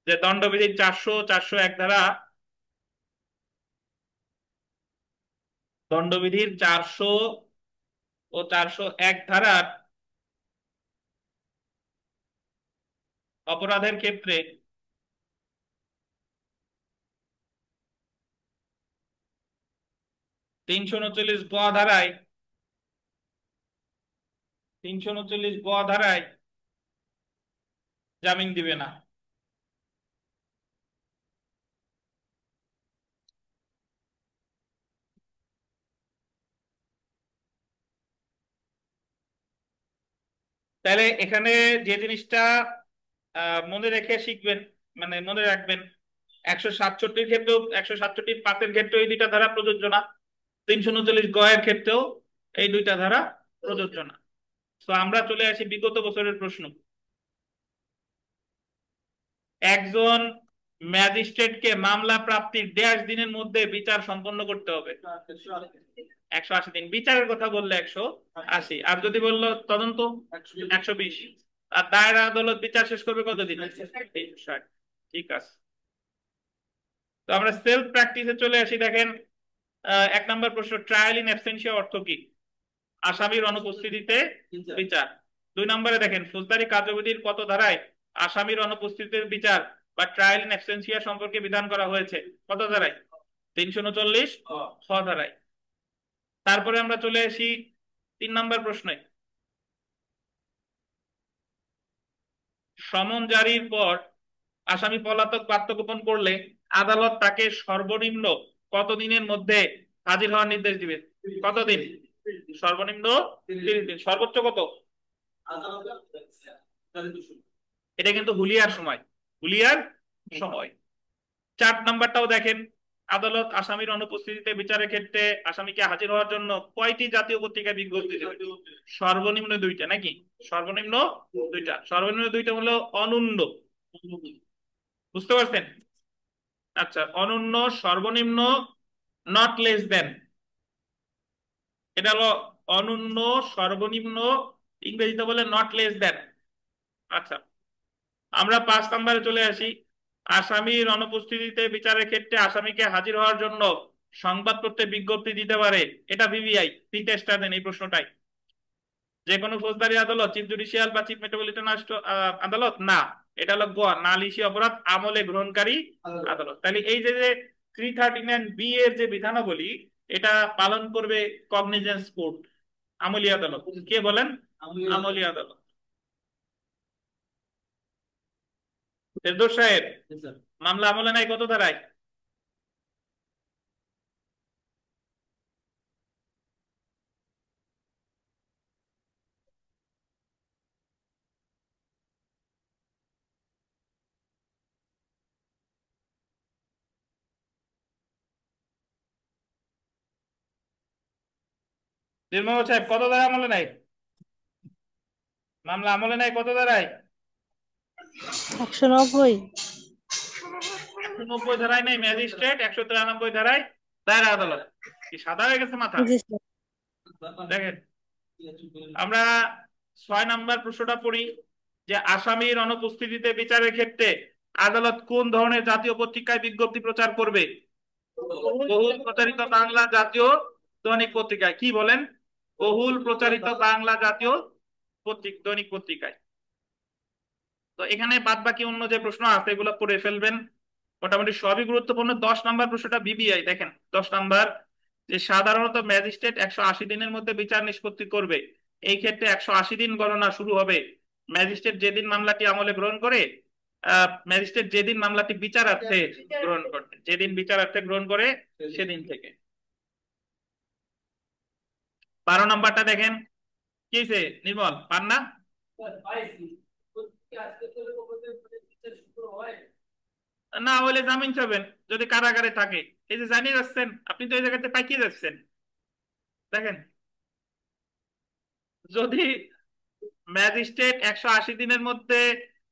A: যে দণ্ডবিধির 400-401 ধারা, দণ্ডবিধির 400 ও 401 ধারার অপরাধের ক্ষেত্রে 339 গ ধারায়, 339 গ ধারায় জামিন দিবে না। তাহলে এখানে যে জিনিসটা মনে রেখে শিখবেন, মানে মনে রাখবেন, 167-র ক্ষেত্রেও, 167-5-এর ক্ষেত্রেও এই 2টা ধারা প্রযোজ্য না, 339 গ-এর ক্ষেত্রেও এই 2টা ধারা প্রযোজ্য না। তো আমরা চলে আসি বিগত বছরের প্রশ্ন। একজন ম্যাজিস্ট্রেটকে মামলা প্রাপ্তির 1.5 দিনের মধ্যে বিচার সম্পন্ন করতে হবে। 180 দিন। বিচারের কথা বললে 180, আর যদি বললো তদন্ত 120, আর দায়রা আদালত বিচার শেষ করবে কতদিন? 360। ঠিক আছে, তো আমরা সেলফ প্র্যাকটিসে চলে আসি। দেখেন 1 নম্বর প্রশ্ন, ট্রায়াল ইন অ্যাবসেন্সিয়া অর্থ কি? আসামির অনুপস্থিতিতে বিচার। 2 নম্বরে দেখেন, ফৌজদারি কার্যবিধির কত ধারায় আসামির অনুপস্থিতিতে বিচার বা ট্রায়াল ইন অ্যাবসেন্সিয়া সম্পর্কে বিধান করা হয়েছে? কত ধারায়? 339 খ ধারায়। তারপরে আমরা চলে আসি 3 নম্বর প্রশ্নে, সমন জারির পর আসামি পলাতক বা আত্মগোপন করলে আদালত তাকে সর্বনিম্ন কতদিনের মধ্যে হাজির হওয়ার নির্দেশ দিবে? কতদিন? সর্বনিম্ন 30 দিন। সর্বোচ্চ কত? এটা কিন্তু হুলিয়ার সময়, হুলিয়ার সময়। 4 নম্বরটাও দেখেন, আদালত আসামির অনুপস্থিতিতে বিচারের ক্ষেত্রে আসামিকে হাজির হওয়ার জন্য কয়টি জাতীয় পত্রিকায় বিজ্ঞপ্তি দেবে? সর্বনিম্ন 2টা, নাকি? সর্বনিম্ন 2টা, সর্বনিম্ন 2টা হলো অনন্য। বুঝতে পারছেন? আচ্ছা, অনন্য, সর্বনিম্ন, নট লেস দেন, এটা হলো অনন্য, সর্বনিম্ন, ইংরেজিতে বলে নট লেস দেন। আচ্ছা, আমরা 5 নম্বরে চলে আসি, আসামির অনুপস্থিতিতে বিচারের ক্ষেত্রে আসামিকে হাজির হওয়ার জন্য সংবাদপত্রে বিজ্ঞপ্তি দিতে পারে। এটা ভিভিআই, প্রি-টেস্টার দেন এই প্রশ্নটাই। যে কোনো ফৌজদারি আদালত, চিফ জুডিশিয়াল বা চিফ মেট্রোপলিটন আদালত না, এটা হলো গ, নালিশি অপরাধ আমলে গ্রহণকারী আদালত। তাহলে এই যে যে 339 বি এর যে বিধানাবলী, এটা পালন করবে কগনিজেন্স কোর্ট, আমলি আদালত। কে বলেন? আমলি আদালত। ফেরদৌস সাহেব, মামলা আমলে নাই কত ধারায়? নির্মল সাহেব, কত ধারা আমলে নাই? মামলা আমলে নেয় কত দাঁড়ায়?
C: 190।
A: 190 ধারায় নেই ম্যাজিস্ট্রেট, 193 ধারায় দায়রা আদালত। কি সাদা হয়ে গেছে মাথা?
C: জি স্যার।
A: দেখেন, আমরা 6 নাম্বার প্রশ্নটা পড়ি যে আসামির অনুপস্থিতিতে বিচারের ক্ষেত্রে আদালত কোন ধরনের জাতীয় পত্রিকায় বিজ্ঞপ্তি প্রচার করবে? বহুল প্রচারিত বাংলা জাতীয় দৈনিক পত্রিকায়। কি বলেন? বহুল প্রচারিত বাংলা জাতীয় দৈনিক পত্রিকায়। তো এখানে বাদ বাকি অন্য যে প্রশ্ন আছে এগুলো পড়ে ফেলবেন, মোটামুটি সবই গুরুত্বপূর্ণ। 10 নাম্বার প্রশ্নটা বিবিআই, দেখেন 10 নাম্বার, যে সাধারণত ম্যাজিস্ট্রেট 180 দিনের মধ্যে বিচার নিষ্পত্তি করবে। এই ক্ষেত্রে 180 দিন গণনা শুরু হবে ম্যাজিস্ট্রেট যেদিন মামলাটি আমলে গ্রহণ করে, ম্যাজিস্ট্রেট যেদিন মামলাটি বিচারার্থে গ্রহণ করে, যেদিন বিচারার্থে গ্রহণ করে সেদিন থেকে। 12 নাম্বারটা দেখেন, কি হয়েছে নির্মল, পান না? না হলে জামিন চাবেন যদি কারাগারে থাকে। এই যে জানিয়ে যাচ্ছেন, আপনি তো এই জায়গাতে পাইকে যাচ্ছেন। দেখেন, যদি ম্যাজিস্ট্রেট 180 দিনের মধ্যে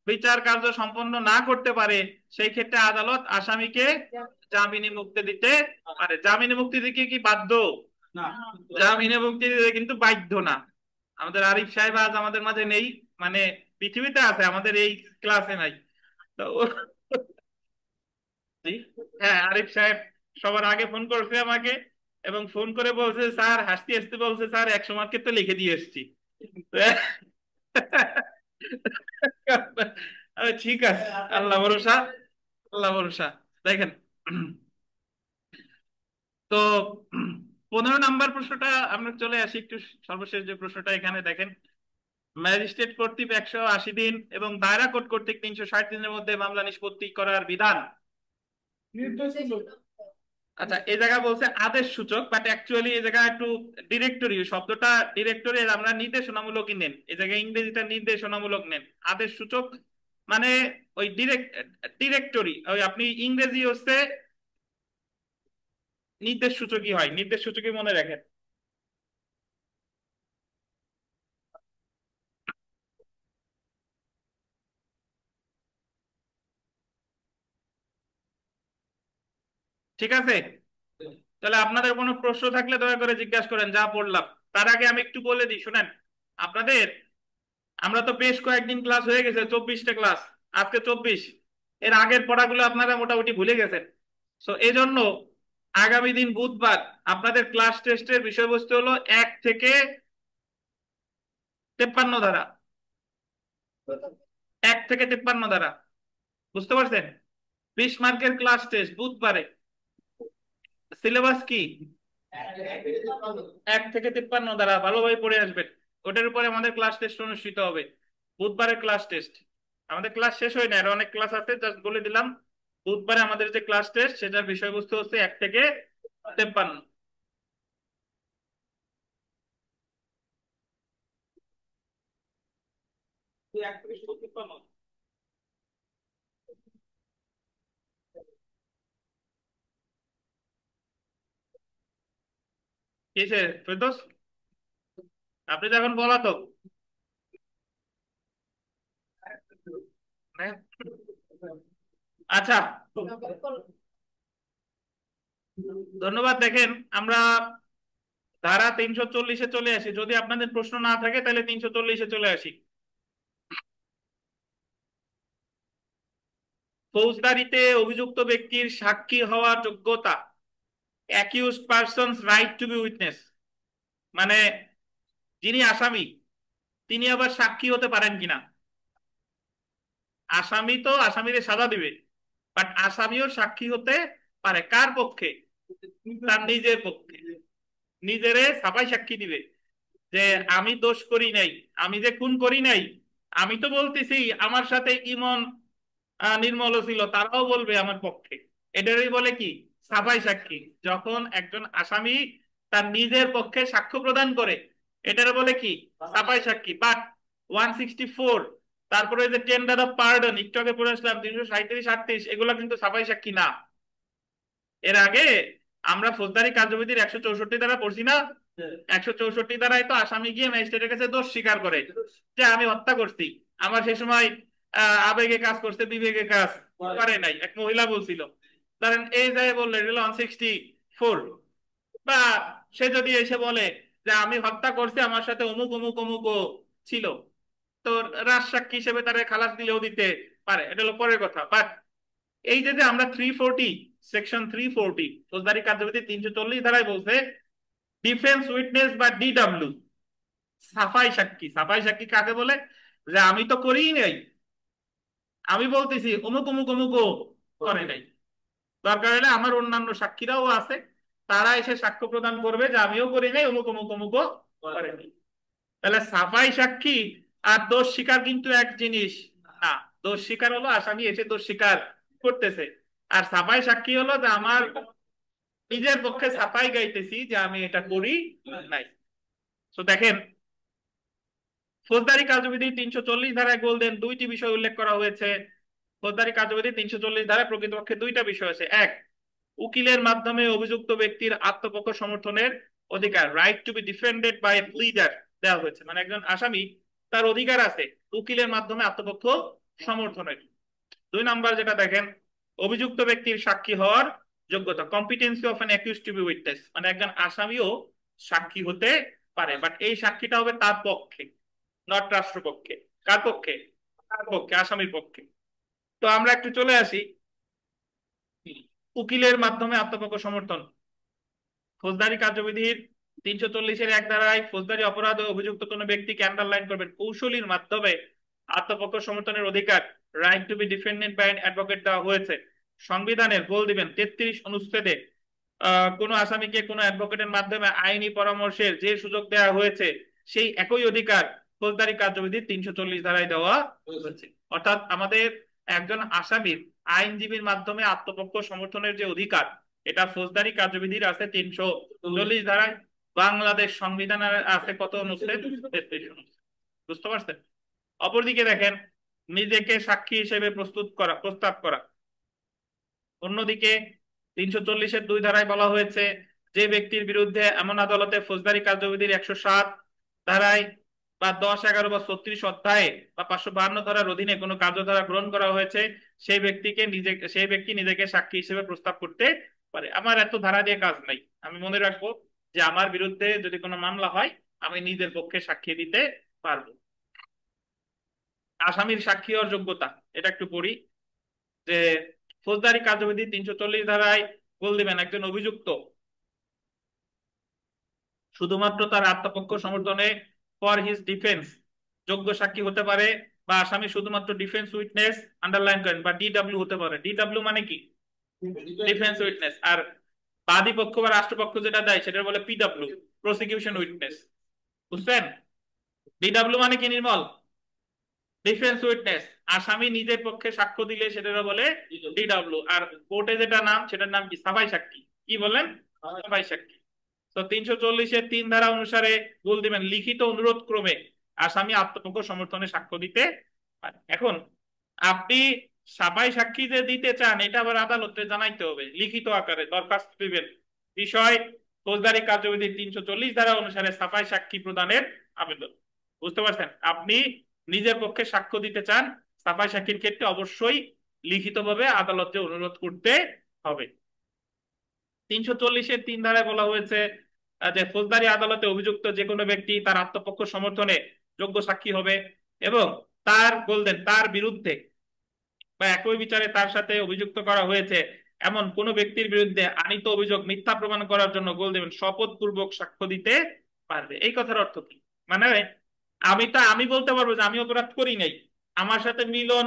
A: বিচার কার্য সম্পন্ন না করতে পারে, সেই ক্ষেত্রে আদালত আসামিকে জামিনে মুক্তি দিতে পারে। জামিনে মুক্তি দিতে কি বাধ্য? না, জামিনে মুক্তি দিতে কিন্তু বাধ্য না। আমাদের আরিফ সাহেব আজ আমাদের মাঝে নেই, মানে পৃথিবীতে আছে, আমাদের এই ক্লাসে নাই। তো জি, হ্যাঁ, আরিফ সাহেব সবার আগে ফোন করছে আমাকে, এবং ফোন করে বলছে স্যার, হাসতে হাসতে বলছে স্যার 100 মার্কের তো লিখে দিয়ে এসছি। ঠিক আছে, আল্লাহ ভরসা, আল্লাহ ভরসা। দেখেন, তো 15 নাম্বার প্রশ্নটা আমরা চলে আসি একটু, সর্বশেষ যে প্রশ্নটা এখানে দেখেন, ম্যাজিস্ট্রেট কর্তৃক 180 দিন এবং দায়রা কোর্ট কর্তৃক 360 দিনের মধ্যে মামলা নিষ্পত্তি করার বিধান। আচ্ছা, এই জায়গা বলছে আদেশ সূচক, বাট অ্যাকচুয়ালি এই জায়গা একটু ডিরেক্টরি, শব্দটা ডিরেক্টরি, আমরা নির্দেশনামূলকই নেন, এই জায়গায় ইংরেজিটা নির্দেশনামূলক নেন। আদেশ সূচক মানে ওই ডিরেক্টরি, ওই আপনি ইংরেজি হচ্ছে নির্দেশ সূচকই হয়, নির্দেশ সূচকই মনে রাখেন। ঠিক আছে, তাহলে আপনাদের কোনো প্রশ্ন থাকলে দয়া করে জিজ্ঞাসা করেন যা পড়লাম। তার আগে আমি একটু বলে দিই, শুনেন আপনাদের, আমরা তো বেশ কয়েকদিন ক্লাস হয়ে গেছে, 24টা ক্লাস, আজকে 24। এর আগের পড়াগুলো আপনারা মোটামুটি ভুলে গেছেন। সো এই জন্য আগামী দিন বুধবার আপনাদের ক্লাস টেস্টের বিষয়বস্তু হলো 1 থেকে 53 ধারা, 1 থেকে 53 ধারা, বুঝতে পারছেন? 20 মার্কের ক্লাস টেস্ট বুধবারে। সিলেবাস কি? 1 থেকে 53 ধারা, ভালোভাবে পড়ে আসবেন। ওটার উপরে আমাদের ক্লাস টেস্ট অনুষ্ঠিত হবে, বুধবারের ক্লাস টেস্ট। আমাদের ক্লাস শেষ হয় না, আর অনেক ক্লাস আছে, জাস্ট বলে দিলাম। বুধবারে আমাদের যে ক্লাস টেস্ট সেটার বিষয়বস্তু হচ্ছে 1 থেকে 53। তুই 1 থেকে 53 কিসে ফেরদৌস? আপনি তো এখন পলাতক। হ্যাঁ? আচ্ছা, ধন্যবাদ। দেখেন, আমরা ধারা 340-এ চলে আসি। যদি আপনাদের প্রশ্ন না থাকে তাহলে 340-এ চলে আসি। ফৌজদারিতে অভিযুক্ত ব্যক্তির সাক্ষী হওয়ার যোগ্যতা, accused persons right to be witness, মানে যিনি আসামি তিনি আবার সাক্ষী হতে পারেন কিনা। আসামি তো আসামিরে সাজা দিবে, বাট আসামিও সাক্ষী হতে পারে। কার পক্ষে? তার নিজের পক্ষে। নিজেরে সাফাই সাক্ষী দিবে যে আমি দোষ করি নাই, আমি যে খুন করি নাই। আমি তো বলতেছি আমার সাথে ইমন নির্মল ছিল, তারাও বলবে আমার পক্ষে। এটারই বলে কি? সাফাই সাক্ষী। যখন একজন আসামি তার নিজের পক্ষে সাক্ষ্য প্রদান করে, এটার বলে কি? সাফাই সাক্ষী। বাট 164, তারপরে যে টেন্ডার অফ পার্ডন একটু আগে পড়ে আসলাম, 337-38, এগুলো কিন্তু সাফাই সাক্ষী না। এর আগে আমরা ফৌজদারি কার্যবিধির 164 ধারা পড়ছি না, 164 ধারায় তো আসামি গিয়ে ম্যাজিস্ট্রেটের কাছে দোষ স্বীকার করে যে আমি হত্যা করছি, আমার সে সময় আবেগে কাজ করছে, বিবেকে কাজ করে নাই, এক মহিলা বলছিল। ধরেন এই যায় বললে এটা 164, বা সে যদি এসে বলে যে আমি হত্যা করছি, আমার সাথে অমুক অমুক অমুক ছিল, তো রাজসাক্ষী হিসেবে তারা খালাস দিলেও দিতে পারে, এটা হলো পরের কথা। বাট এই যে যে আমরা 340, সেকশন 340 ফৌজদারি কার্যবিধি 340 ধারায় বলছে ডিফেন্স উইটনেস বা ডিডব্লিউ, সাফাই সাক্ষী। সাফাই সাক্ষী কাকে বলে? যে আমি তো করিই নাই, আমি বলতেছি অমুক অমুক অমুক করে নাই, দরকার হলে আমার অন্যান্য সাক্ষীরাও আছে, তারা এসে সাক্ষ্য প্রদান করবে যে আমিও করি নাই, অমুক অমুক অমুক করে নাই। তাহলে সাফাই সাক্ষী আর দোষ স্বীকার কিন্তু এক জিনিস না। দোষ স্বীকার হলো আসামি এসে দোষ স্বীকার করতেছে, আর সাফাই সাক্ষী হলো যে আমার নিজের পক্ষে সাফাই গাইতেছি যে আমি এটা করি নাই। তো দেখেন, ফৌজদারি কার্যবিধি 340 ধারায় গোল্ডেন দুইটি বিষয় উল্লেখ করা হয়েছে। ফৌজদারি কার্যবিধি 340 ধারায় প্রকৃতপক্ষে দুইটা বিষয় আছে। এক, উকিলের মাধ্যমে অভিযুক্ত ব্যক্তির আত্মপক্ষ সমর্থনের অধিকার, right to be defended by a pleader দেওয়া হয়েছে, মানে একজন আসামি তার অধিকার আছে উকিলের মাধ্যমে আত্মপক্ষ সমর্থনের। দুই নাম্বার যেটা দেখেন, অভিযুক্ত ব্যক্তির সাক্ষী হওয়ার যোগ্যতা, competency of an accused to be witness, মানে একজন আসামিও সাক্ষী হতে পারে, বাট এই সাক্ষীটা হবে তার পক্ষে, নট রাষ্ট্রপক্ষে। কার পক্ষে? তার পক্ষে, আসামির পক্ষে। তো আমরা একটু চলে আসি উকিলের মাধ্যমে আত্মপক্ষ সমর্থন। ফৌজদারি কার্যবিধির 340-এর 1 ধারায় ফৌজদারি অপরাধে অভিযুক্ত কোনো ব্যক্তিকে আন্ডারলাইন করবেন কৌশলীর মাধ্যমে আত্মপক্ষ সমর্থনের অধিকার, right to be defended by advocate দেওয়া হয়েছে। সংবিধানের গোল দিবেন 33 অনুচ্ছেদে কোনো আসামিকে কোনো অ্যাডভোকেটের মাধ্যমে আইনি পরামর্শের যে সুযোগ দেওয়া হয়েছে, সেই একই অধিকার ফৌজদারি কার্যবিধির 340 ধারায় দেওয়া হয়েছে। অর্থাৎ আমাদের একজন আসামির আইনজীবীর মাধ্যমে আত্মপক্ষ সমর্থনের যে অধিকার, এটা ফৌজদারি কার্যবিধির আছে 340 ধারায়, বাংলাদেশ সংবিধানের আছে কত অনুচ্ছেদ? 33 অনুচ্ছেদ। বুঝতে পারছেন? অপরদিকে দেখেন, নিজেকে সাক্ষী হিসেবে প্রস্তাব করা। অন্যদিকে 340-এর 2 ধারায় বলা হয়েছে যে ব্যক্তির বিরুদ্ধে এমন আদালতে ফৌজদারি কার্যবিধির 107 ধারায় বা 10, 11 বা 36 অধ্যায়ে বা 552 ধারার অধীনে কোনো কার্যধারা গ্রহণ করা হয়েছে, সেই ব্যক্তি নিজেকে সাক্ষী হিসেবে প্রস্তাব করতে পারে। আমার এত ধারা দিয়ে কাজ নাই, আমি মনে রাখবো যে আমার বিরুদ্ধে যদি কোনো মামলা হয় আমি নিজের পক্ষে সাক্ষী দিতে পারবো। আসামির সাক্ষী হওয়ার যোগ্যতা, এটা একটু পড়ি যে ফৌজদারি কার্যবিধি 340 ধারায় বল দিবেন একজন অভিযুক্ত শুধুমাত্র তার আত্মপক্ষ সমর্থনে ফর হিজ ডিফেন্স যোগ্য সাক্ষী হতে পারে, বা আসামি শুধুমাত্র ডিফেন্স উইটনেস, আন্ডারলাইন করেন, বা ডিডব্লিউ হতে পারে। ডিডব্লিউ মানে কি? Defence witness. আর বাদী পক্ষ বা রাষ্ট্রপক্ষ যেটা দেয় সেটা বলে পিডব্লিউ, প্রসিকিউশন উইটনেস। বুঝছেন? ডিডব্লিউ মানে কি নির্মল? Defence witness. আসামি নিজের পক্ষে সাক্ষ্য দিলে সেটারও বলে ডিডব্লিউ। আর কোর্টে যেটা নাম, সেটার নাম কি? সাফাই সাক্ষী। কি বলেন? সাফাই সাক্ষী। তো 340-এর 3 ধারা অনুসারে বল দিবেন লিখিত অনুরোধ ক্রমে আসামি আত্মপক্ষ সমর্থনে সাক্ষ্য দিতে পারে। এখন আপনি সাফাই সাক্ষী যে দিতে চান, এটা আবার আদালতে জানাইতে হবে লিখিত আকারে, দরখাস্ত দিবেন, বিষয় ফৌজদারি কার্যবিধি 340 ধারা অনুসারে সাফাই সাক্ষী প্রদানের আবেদন। বুঝতে পারছেন? আপনি নিজের পক্ষে সাক্ষ্য দিতে চান, সাফাই সাক্ষীর ক্ষেত্রে অবশ্যই লিখিতভাবে আদালতে অনুরোধ করতে হবে। 340-এর 3 ধারায় বলা হয়েছে যে ফৌজদারি আদালতে অভিযুক্ত যে কোনো ব্যক্তি তার আত্মপক্ষ সমর্থনে যোগ্য সাক্ষী হবে, এবং তার বলতেন তার বিরুদ্ধে বা একই বিচারে তার সাথে অভিযুক্ত করা হয়েছে এমন কোন ব্যক্তির বিরুদ্ধে আনীত অভিযোগ মিথ্যা প্রমাণ করার জন্য গোল দেবেন শপথ পূর্বক সাক্ষ্য দিতে পারবে। এই কথার অর্থ কি? মানে আমি বলতে পারবো যে আমি অপরাধ করি নাই, আমার সাথে মিলন,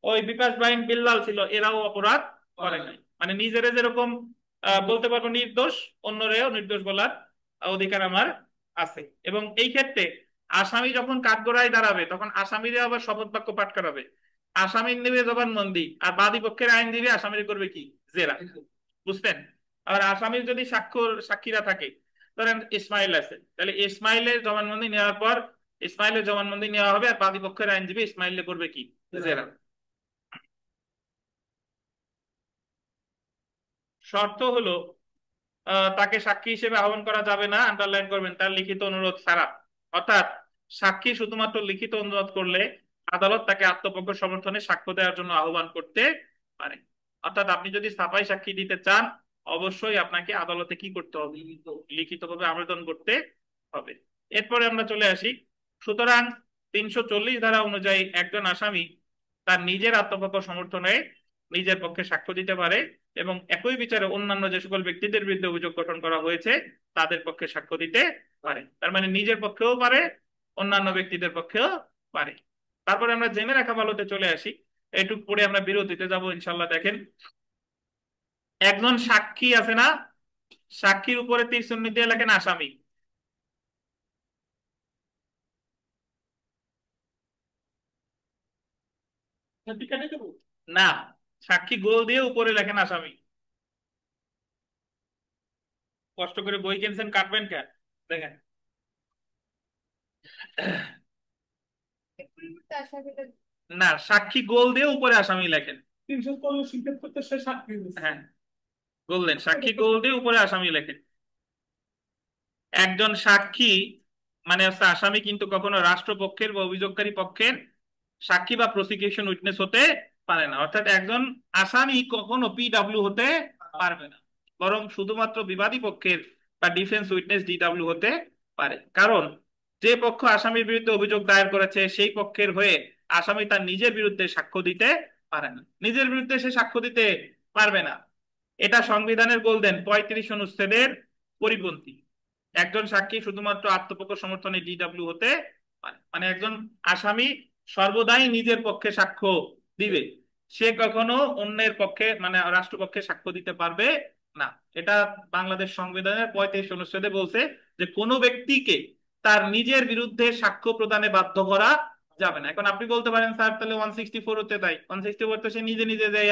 A: ওই বিকাশ বাইন, বিল্লাল ছিল, এরাও অপরাধ করে নাই, মানে নিজেরা যেরকম বলতে পারবো নির্দোষ, অন্যরেও নির্দোষ বলার অধিকার আমার আছে। এবং এই ক্ষেত্রে আসামি যখন কাঠগড়ায় দাঁড়াবে তখন আসামিরে আবার শপথ বাক্য পাঠ করাবে, আসামির নেবে জবানবন্দি, আর বাদী পক্ষের আইনজীবী আসামির করবে কি? জেরা। বুঝতেন? আর আসামির যদি সাক্ষীরা থাকে, ধরেন ইসমাইল আছে, তাহলে ইসমাইলের জবানবন্দি নেওয়ার পর ইসমাইলের জবানবন্দি নেওয়া হবে, আর বাদী পক্ষের আইনজীবী ইসমাইলে করবে কি? জেরা। শর্ত হলো তাকে সাক্ষী হিসেবে আহ্বান করা যাবে না, আন্ডারলাইন করবেন, তার লিখিত অনুরোধ ছাড়া। অর্থাৎ সাক্ষী শুধুমাত্র লিখিত অনুরোধ করলে আদালত তাকে আত্মপক্ষ সমর্থনে সাক্ষ্য দেওয়ার জন্য আহ্বান করতে পারে। অর্থাৎ আপনি যদি সাফাই সাক্ষী দিতে চান, অবশ্যই আপনাকে আদালতে কি করতে হবে, লিখিতভাবে আবেদন করতে হবে। এরপরে আমরা চলে আসি। সুতরাং 340 ধারা অনুযায়ী একজন আসামি তার নিজের আত্মপক্ষ সমর্থনে নিজের পক্ষে সাক্ষ্য দিতে পারে এবং একই বিচারে অন্যান্য যে সকল ব্যক্তিদের বিরুদ্ধে অভিযোগ গঠন করা হয়েছে তাদের পক্ষে সাক্ষ্য দিতে পারে। তার মানে নিজের পক্ষেও পারে, অন্যান্য ব্যক্তিদের পক্ষেও পারে। তারপরে আমরা জেনে রাখা ভালোতে চলে আসি, এইটুকু পরে আমরা বিরতিতে যাব ইনশাল্লাহ। দেখেন, একজন সাক্ষী আছে না, সাক্ষীর উপরে তীর চিহ্ন দিয়ে লেখেন আসামি।
D: টিকাটি দেবো।
A: না, সাক্ষী গোল দিয়ে উপরে লেখেন আসামি। কষ্ট করে বই কিনছেন, কাটবেন কেন? দেখেন, না, সাক্ষী গোল দিয়ে উপরে আসামি লেখেন।
D: 340 শিক্ষিত করতে সে সাক্ষী দিচ্ছে।
A: হ্যাঁ, বললেন সাক্ষী গোল দিয়ে উপরে আসামি লেখেন। একজন সাক্ষী মানে হচ্ছে আসামি, কিন্তু কখনো রাষ্ট্রপক্ষের বা অভিযোগকারী পক্ষের সাক্ষী বা প্রসিকিউশন উইটনেস হতে পারে না। অর্থাৎ একজন আসামি কখনো পিডব্লিউ হতে পারবে না, বরং শুধুমাত্র বিবাদী পক্ষের বা ডিফেন্স উইটনেস ডিডব্লিউ হতে পারে। কারণ যে পক্ষ আসামির বিরুদ্ধে অভিযোগ দায়ের করেছে সেই পক্ষের হয়ে আসামি তার নিজের বিরুদ্ধে সাক্ষ্য দিতে পারে না, নিজের বিরুদ্ধে সে সাক্ষ্য দিতে পারবে না। এটা সংবিধানের গোলদেন 35 অনুচ্ছেদের পরিপন্থী। একজন সাক্ষী শুধুমাত্র আত্মপক্ষ সমর্থনে ডিডব্লিউ হতে পারে, মানে একজন আসামি সর্বদাই নিজের পক্ষে সাক্ষ্য দিবে, সে কখনো অন্যের পক্ষে মানে রাষ্ট্রপক্ষে সাক্ষ্য দিতে পারবে না। এটা বাংলাদেশ সংবিধানের 35 অনুচ্ছেদে বলছে যে কোনো ব্যক্তিকে তার নিজের বিরুদ্ধে সাক্ষ্য প্রদানে বাধ্য করা যাবে না। এখন আপনি বলতে পারেন স্যার তাহলে 164 হতে তাই, 164 তো সে নিজে নিজে যায়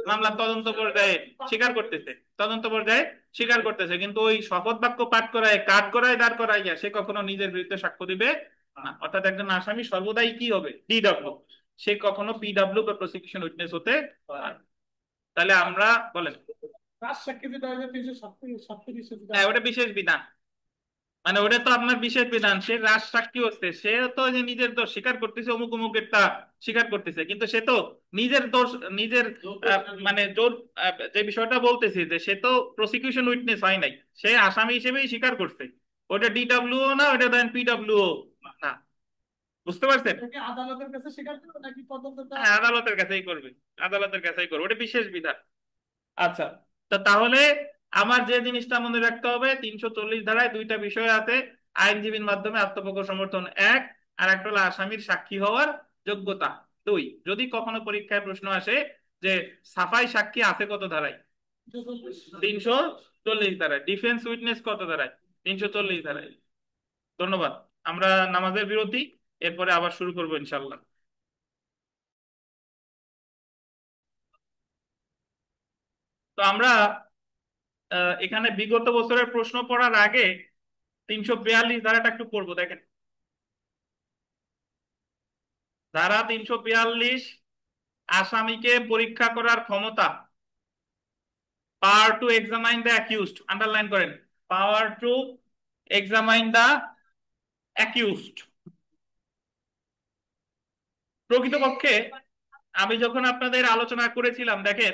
A: মামলা তদন্ত পর্যায়ে স্বীকার করতেছে, তদন্ত পর্যায়ে স্বীকার করতেছে, কিন্তু ওই শপথ বাক্য পাঠ করায় কাঠ করায় দাঁড় করাইয়া সে কখনো নিজের বিরুদ্ধে সাক্ষ্য দিবে না। অর্থাৎ একজন আসামি সর্বদাই কি হবে, ডিডব্লিউ, সে কখনো পিডব্লিউ বা প্রসিকিউশন উইটনেস হতে পারে না। তাহলে আমরা বলেন,
D: রাজ সাক্ষী যেটা হয় 337
A: হ্যাঁ ওটা বিশেষ বিধান, মানে ওটা তো আপনার বিশেষ বিধান। সে রাজ সাক্ষী হচ্ছে, সে তো যে নিজের দোষ স্বীকার করতেছে, অমুক অমুকেরটা স্বীকার করতেছে, কিন্তু সে তো নিজের দোষ নিজের মানে জোর যে বিষয়টা বলতেছে যে সে তো প্রসিকিউশন উইটনেস হয় নাই, সে আসামি হিসেবেই স্বীকার করছে। ওটা ডিডব্লিউ না, ওটা দেন পিডব্লিউ না। বুঝতে পারছেন?
D: আদালতের কাছে স্বীকার করবে নাকি তদন্তটা?
A: হ্যাঁ, আদালতের কাছেই করবে, আদালতের কাছেই করবে, ওটা বিশেষ বিধান। আচ্ছা, তো তাহলে আমার যে জিনিসটা মনে রাখতে হবে, 340 ধারায় দুইটা বিষয় আছে, আইনজীবীর মাধ্যমে আত্মপক্ষ সমর্থন এক, আর একটা হলো আসামির সাক্ষী হওয়ার যোগ্যতা দুই। যদি কখনো পরীক্ষায় প্রশ্ন আসে যে সাফাই সাক্ষী আছে কত ধারায়, 340 ধারায়, ডিফেন্স উইটনেস কত ধারায়, 340 ধারায়। ধন্যবাদ। আমরা নামাজের বিরতি, এরপরে আবার শুরু করবো ইনশাল্লাহ। তো আমরা এখানে বিগত বছরের প্রশ্ন পড়ার আগে 342 ধারাটা একটু পড়বো। দেখেন, ধারা 342, আসামিকে পরীক্ষা করার ক্ষমতা। Power to examine the accused, underline করেন, power to examine the accused. প্রকৃতপক্ষে আমি যখন আপনাদের আলোচনা করেছিলাম, দেখেন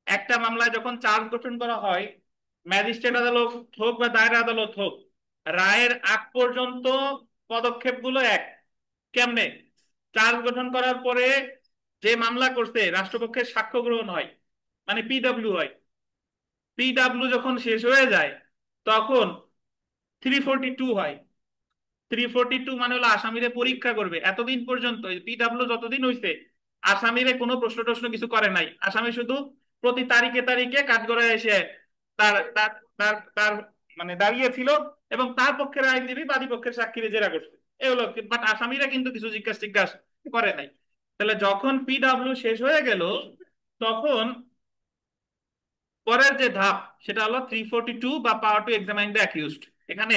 A: একটা মামলায় যখন চার্জ গঠন করা হয়, ম্যাজিস্ট্রেট আদালত হোক বা দায়রা আদালত হোক, রায়ের আগ পর্যন্ত পদক্ষেপগুলো এক। কেমনে? চার্জ গঠন করার পরে যে মামলা করছে রাষ্ট্রপক্ষের সাক্ষ্য গ্রহণ হয়, মানে পিডব্লিউ হয়। পিডব্লিউ যখন শেষ হয়ে যায় তখন 342 হয়। 342 মানে হলো আসামিরে পরীক্ষা করবে। এতদিন পর্যন্ত পিডব্লিউ যতদিন হইছে আসামিরে কোনো প্রশ্ন টশ্ন কিছু করে নাই, আসামি শুধু প্রতি তারিখে তারিখে কাঠগড়ায় এসে তার তার তার তার মানে দাঁড়িয়ে ছিল এবং তার পক্ষের আইনজীবী বাদী পক্ষের সাক্ষীরে জেরা করছে, এই হলো। বাট আসামিরা কিন্তু কিছু জিজ্ঞাসা টিজ্ঞাসা করে নাই। তাহলে যখন পিডব্লিউ শেষ হয়ে গেল তখন পরের যে ধাপ সেটা হলো 342 বা power to examine the accused. এখানে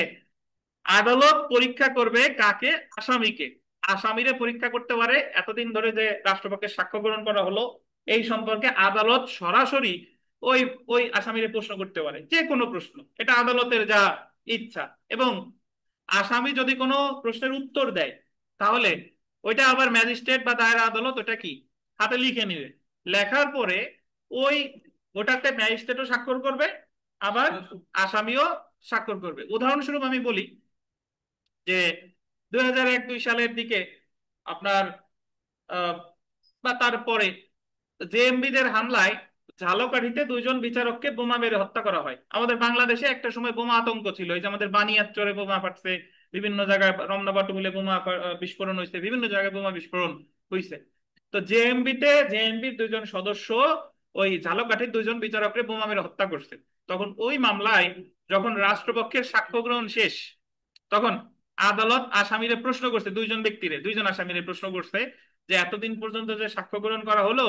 A: আদালত পরীক্ষা করবে কাকে, আসামিকে। আসামিরে পরীক্ষা করতে পারে এতদিন ধরে যে রাষ্ট্রপক্ষের সাক্ষ্য গ্রহণ করা হলো এই সম্পর্কে আদালত সরাসরি ওই ওই আসামিরে প্রশ্ন করতে পারে যে কোনো প্রশ্ন, এটা আদালতের যা ইচ্ছা। এবং আসামি যদি কোনো প্রশ্নের উত্তর দেয় তাহলে ওইটা আবার ম্যাজিস্ট্রেট বা দায়রা আদালত ওটা কি হাতে লিখে নিবে। লেখার পরে ওই ওটাতে ম্যাজিস্ট্রেটও স্বাক্ষর করবে, আবার আসামিও স্বাক্ষর করবে। উদাহরণস্বরূপ আমি বলি যে 2001-2 সালের দিকে আপনার আহ, বা তারপরে জেএমবিদের হামলায় ঝালকাঠিতে 2 জন বিচারককে বোমা মেরে হত্যা করা হয়। আমাদের বাংলাদেশে একটা সময় বোমা আতঙ্ক ছিল, এই যে আমাদের বানিয়াচরে বোমা ফাটছে, বিভিন্ন জায়গায় রমনা বাটুমিলে বোমা বিস্ফোরণ হয়েছে, বিভিন্ন জায়গায় বোমা বিস্ফোরণ হয়েছে। তো জেএমবির 2 জন সদস্য ওই ঝালকাঠির 2 জন বিচারককে বোমা মেরে হত্যা করছে। তখন ওই মামলায় যখন রাষ্ট্রপক্ষের সাক্ষ্য গ্রহণ শেষ, তখন আদালত আসামিরে প্রশ্ন করছে, 2 জন আসামিরে প্রশ্ন করছে যে এতদিন পর্যন্ত যে সাক্ষ্য গ্রহণ করা হলো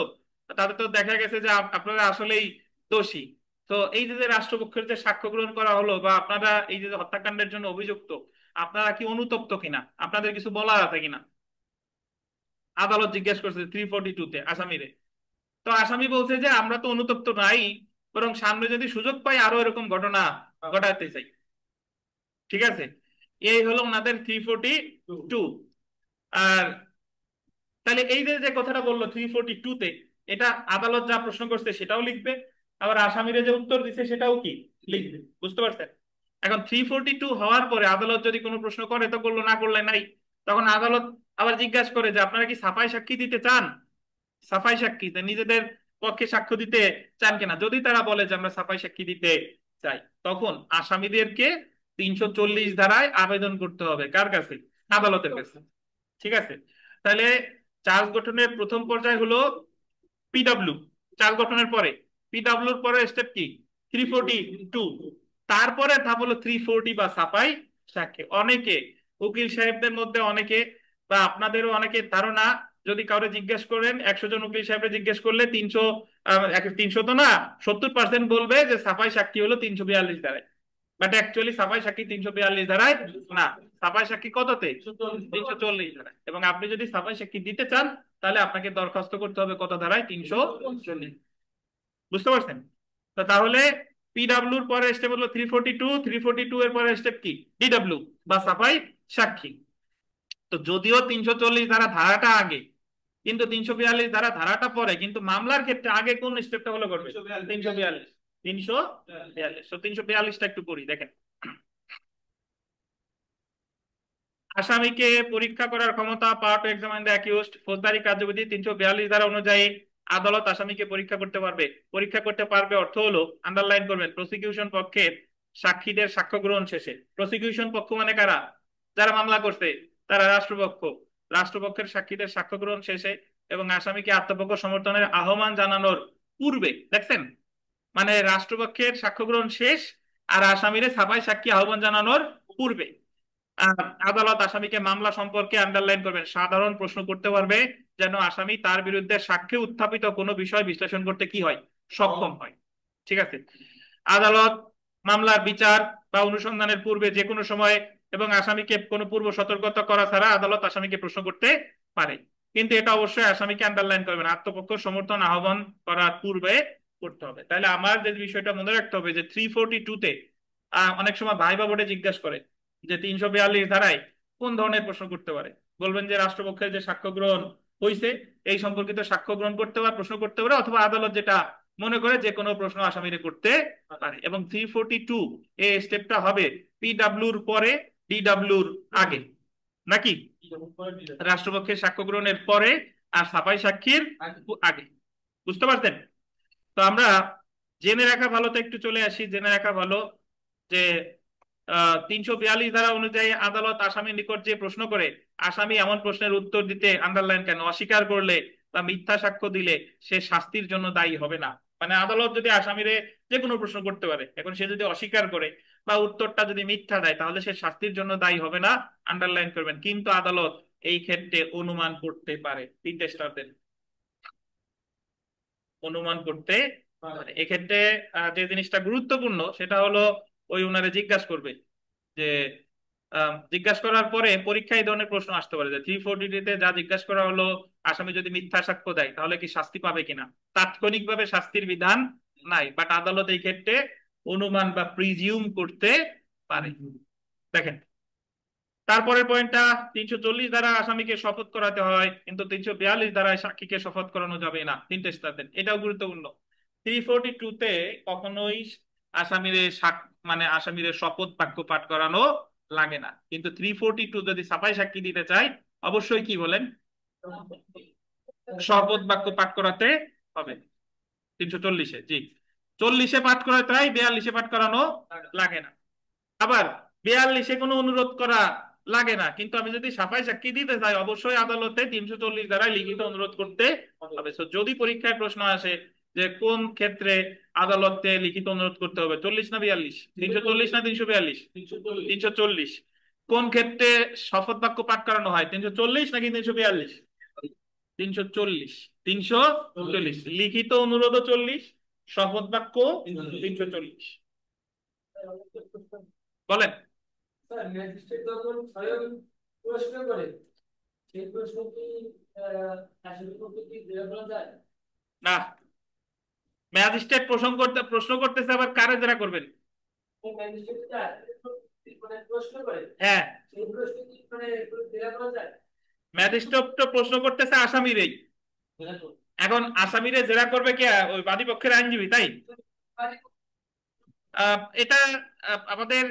A: তাতে তো দেখা গেছে যে আপনারা আসলেই দোষী। তো এই যে যে রাষ্ট্রপক্ষের যে সাক্ষ্য গ্রহণ করা হলো বা আপনারা এই যে হত্যাকাণ্ডের জন্য অভিযুক্ত, আপনারা কি অনুতপ্ত কিনা, আপনাদের কিছু বলার আছে কিনা, আদালত জিজ্ঞেস করছে 342-তে আসামিরে। তো আসামি বলছে যে আমরা তো অনুতপ্ত নাই, বরং সামনে যদি সুযোগ পাই আরো এরকম ঘটনা ঘটাতে চাই। ঠিক আছে, এই হলো ওনাদের 342। আর তাহলে এই যে যে কথাটা বললো 342-তে, এটা আদালত যা প্রশ্ন করছে সেটাও লিখবে, আবার আসামিরা যে উত্তর দিচ্ছে সেটাও কি লিখবে। বুঝতে পারছেন? এখন 342 হওয়ার পরে আদালত যদি কোনো প্রশ্ন করে তো করলো, না করলে নাই। তখন আদালত আবার জিজ্ঞাসা করে যে আপনারা কি সাফাই সাক্ষী দিতে চান, সাফাই সাক্ষী যে নিজেদের পক্ষে সাক্ষ্য দিতে চান কিনা। যদি তারা বলে যে আমরা সাফাই সাক্ষী দিতে চাই, তখন আসামিদেরকে 340 ধারায় আবেদন করতে হবে। কার কাছে? আদালতের কাছে। ঠিক আছে, তাহলে চার্জ গঠনের প্রথম পর্যায় হলো পিডব্লিউ। চার্জ গঠনের পরে পিডব্লিউর পরে স্টেপ কি? 342। তারপরে ধাপ হলো 340 বা সাফাই সাক্ষী। অনেকে উকিল সাহেবদের মধ্যে অনেকে বা আপনাদেরও অনেকের ধারণা, যদি কাউরে জিজ্ঞেস করেন 100 জন উকিল সাহেবরে জিজ্ঞেস করলে 300 তো না, 70% বলবে যে সাফাই সাক্ষী হলো 342 ধারায়। বাট অ্যাকচুয়ালি সাফাই সাক্ষী 342 ধারায় না, সাফাই সাক্ষী কততে? 340 ধারায়। এবং আপনি যদি সাফাই সাক্ষী দিতে চান তাহলে আপনাকে দরখাস্ত করতে হবে কত ধারায়? 340। বুঝতে পারছেন? তো তাহলে পিডব্লিউর পরে স্টেপ হলো 342, 342 এর পরে স্টেপ কি? ডিডব্লিউ বা সাফাই সাক্ষী। তো যদিও 340 ধারাটা আগে, কিন্তু 342 ধারাটা পরে, কিন্তু মামলার ক্ষেত্রে আগে কোন স্টেপটা ফলো করবে? 342। 342, তো 342টা একটু পড়ি, দেখেন। আসামিকে পরীক্ষা করার ক্ষমতা, power two examine the accused, ফৌজদারি কার্যবিধি 342 ধারা অনুযায়ী আদালত আসামিকে পরীক্ষা করতে পারবে। পরীক্ষা করতে পারবে অর্থ হলো, আন্ডারলাইন করবেন, প্রসিকিউশন পক্ষের সাক্ষীদের সাক্ষ্য গ্রহণ শেষে। প্রসিকিউশন পক্ষ মানে কারা? যারা মামলা করছে তারা রাষ্ট্রপক্ষ। রাষ্ট্রপক্ষের সাক্ষীদের সাক্ষ্য গ্রহণ শেষে এবং আসামিকে আত্মপক্ষ সমর্থনের আহ্বান জানানোর পূর্বে। দেখছেন, মানে রাষ্ট্রপক্ষের সাক্ষ্য গ্রহণ শেষ আর আসামিরে সাফাই সাক্ষী আহ্বান জানানোর পূর্বে আদালত আসামিকে মামলা সম্পর্কে, আন্ডারলাইন করবেন, সাধারণ প্রশ্ন করতে পারবে, যেন আসামি তার বিরুদ্ধে সাক্ষ্যে উত্থাপিত কোনো বিষয় বিশ্লেষণ করতে কি হয়? সক্ষম হয়। ঠিক আছে, আদালত মামলার বিচার বা অনুসন্ধানের পূর্বে যে কোনো সময় এবং আসামিকে কোনো পূর্ব সতর্কতা করা ছাড়া আদালত আসামিকে প্রশ্ন করতে পারে। কিন্তু এটা অবশ্যই আসামিকে আন্ডারলাইন করবেন, আত্মপক্ষ সমর্থন আহ্বান করার পূর্বে করতে হবে। তাহলে আমার যে বিষয়টা মনে রাখতে হবে যে 342-তে অনেক সময় ভাইবা বোর্ডে জিজ্ঞাসা করে যে 342 ধারায় কোন ধরনের প্রশ্ন করতে পারে। বলবেন যে রাষ্ট্রপক্ষের যে সাক্ষ্য গ্রহণ হয়েছে এই সম্পর্কিত সাক্ষ্য গ্রহণ করতে পারে, প্রশ্ন করতে পারে, অথবা আদালত যেটা মনে করে যে কোনো প্রশ্ন আসামিরে করতে পারে। এবং 342 এই স্টেপটা হবে পিডব্লিউর পরে ডিডব্লিউর আগে, নাকি রাষ্ট্রপক্ষের সাক্ষ্য গ্রহণের পরে আর সাফাই সাক্ষীর আগে। বুঝতে পারছেন? তো আমরা জেনে রাখা ভালো, তো একটু চলে আসি। জেনে রাখা ভালো যে 342 ধারা অনুযায়ী আদালত আসামির নিকট যে প্রশ্ন করে, আসামি এমন প্রশ্নের উত্তর দিতে, আন্ডারলাইন কেন, অস্বীকার করলে বা মিথ্যা সাক্ষ্য দিলে সে শাস্তির জন্য দায়ী হবে না। মানে আদালত যদি আসামিরে যে কোনো প্রশ্ন করতে পারে, এখন সে যদি অস্বীকার করে বা উত্তরটা যদি মিথ্যা দেয় তাহলে সে শাস্তির জন্য দায়ী হবে না, আন্ডারলাইন করবেন। কিন্তু আদালত এই ক্ষেত্রে অনুমান করতে পারে, টেস্টারদের অনুমান করতে পারে। এক্ষেত্রে যে জিনিসটা গুরুত্বপূর্ণ সেটা হলো ওই উনারে জিজ্ঞাসা করবে যে জিজ্ঞাসা করার পরে পরীক্ষায় এই ধরনের প্রশ্ন আসতে পারে যে 342-তে যা জিজ্ঞাসা করা হলো, আসামি যদি মিথ্যা সাক্ষ্য দেয় তাহলে কি শাস্তি পাবে কিনা। তাৎক্ষণিকভাবে শাস্তির বিধান নাই, বাট আদালত এই ক্ষেত্রে অনুমান বা প্রিজিউম করতে পারে। দেখেন তারপরের পয়েন্টটা, 340 দ্বারা আসামিকে শপথ করাতে হয়, কিন্তু 342 দ্বারা সাক্ষীকে শপথ করানো যাবে না। তিনটে স্টারদেন, এটাও গুরুত্বপূর্ণ। 342-তে কখনোই আসামির মানে আসামির শপথ বাক্য পাঠ করানো লাগে না, কিন্তু 342 যদি ছাপাই সাক্ষী দিতে চাই অবশ্যই কি বলেন, শপথ বাক্য পাঠ করাতে হবে। 340-এ জি, 40-এ পাঠ করাতে হয়, 42-এ পাঠ করানো লাগে না। আবার 42-এ কোনো অনুরোধ করা লাগে না, কিন্তু আমি যদি সাফাই সাক্ষী দিতে চাই অবশ্যই আদালতে 340 দ্বারা লিখিত অনুরোধ করতে হবে। So, যদি পরীক্ষায় প্রশ্ন আসে যে কোন ক্ষেত্রে আদালতে লিখিত অনুরোধ করতে হবে, 40 না 42, 340 না 342, 340, কোন ক্ষেত্রে শপথ বাক্য পাঠ করানো হয়, 340 নাকি 342? 340, 340 লিখিত অনুরোধও 40, শপথ বাক্য 340। বলেন।
D: স্যার ম্যাজিস্ট্রেট যখন স্বয়ং প্রশ্ন করে সেই প্রশ্ন কি আসামি পক্ষে কি দেওয়া বলা যায়?
A: না, ম্যাজিস্ট্রেট প্রশ্ন করতেছে, আবার কারে জেরা করবেন?
D: ওই ম্যাজিস্ট্রেটটা মানে প্রশ্ন করে,
A: হ্যাঁ,
D: সেই প্রশ্ন কি মানে দেওয়া বলা যায়?
A: ম্যাজিস্ট্রেট তো প্রশ্ন করতেছে আসামিরেই, এখন আসামিরে জেরা করবে কে? ওই বাদী পক্ষের আইনজীবী, তাই? এটা আমাদের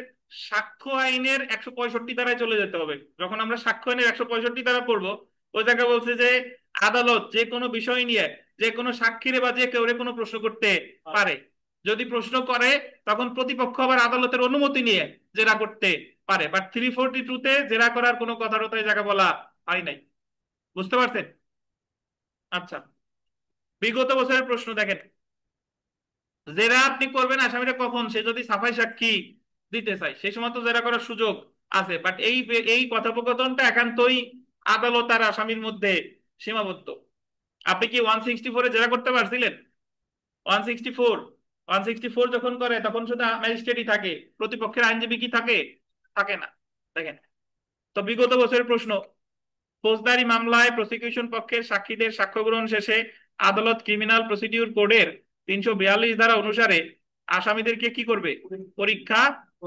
A: সাক্ষ্য আইনের 165 ধারায় চলে যেতে হবে। যখন আমরা সাক্ষ্য আইনের 165 ধারা পড়বো, ওই জায়গায় বলছে যে আদালত যে কোনো বিষয় নিয়ে যে কোনো সাক্ষীরে বা যে কেউ কোনো প্রশ্ন করতে পারে। যদি প্রশ্ন করে তখন প্রতিপক্ষ আবার আদালতের অনুমতি নিয়ে জেরা করতে পারে, বাট 342-তে জেরা করার কোনো কথা এই জায়গা বলা হয় নাই। বুঝতে পারছেন? আচ্ছা, বিগত বছরের প্রশ্ন দেখেন, জেরা আপনি করবেন আসামিরা কখন? সে যদি সাফাই সাক্ষী দিতে চায় সেই সময় তো জেরা করার সুযোগ আছে, বাট এই এই কথোপকথনটা একান্তই আদালত আর আসামির মধ্যে সীমাবদ্ধ। আপনি কি 164-এ জেরা করতে পারছিলেন? 164, 164 যখন করে তখন শুধু ম্যাজিস্ট্রেটই থাকে, প্রতিপক্ষের আইনজীবী কি থাকে? থাকে না। দেখেন তো বিগত বছরের প্রশ্ন, ফৌজদারি মামলায় প্রসিকিউশন পক্ষের সাক্ষীদের সাক্ষ্য গ্রহণ শেষে আদালত ক্রিমিনাল প্রসিডিউর কোডের 342 ধারা অনুসারে আসামিদেরকে কি করবে? পরীক্ষা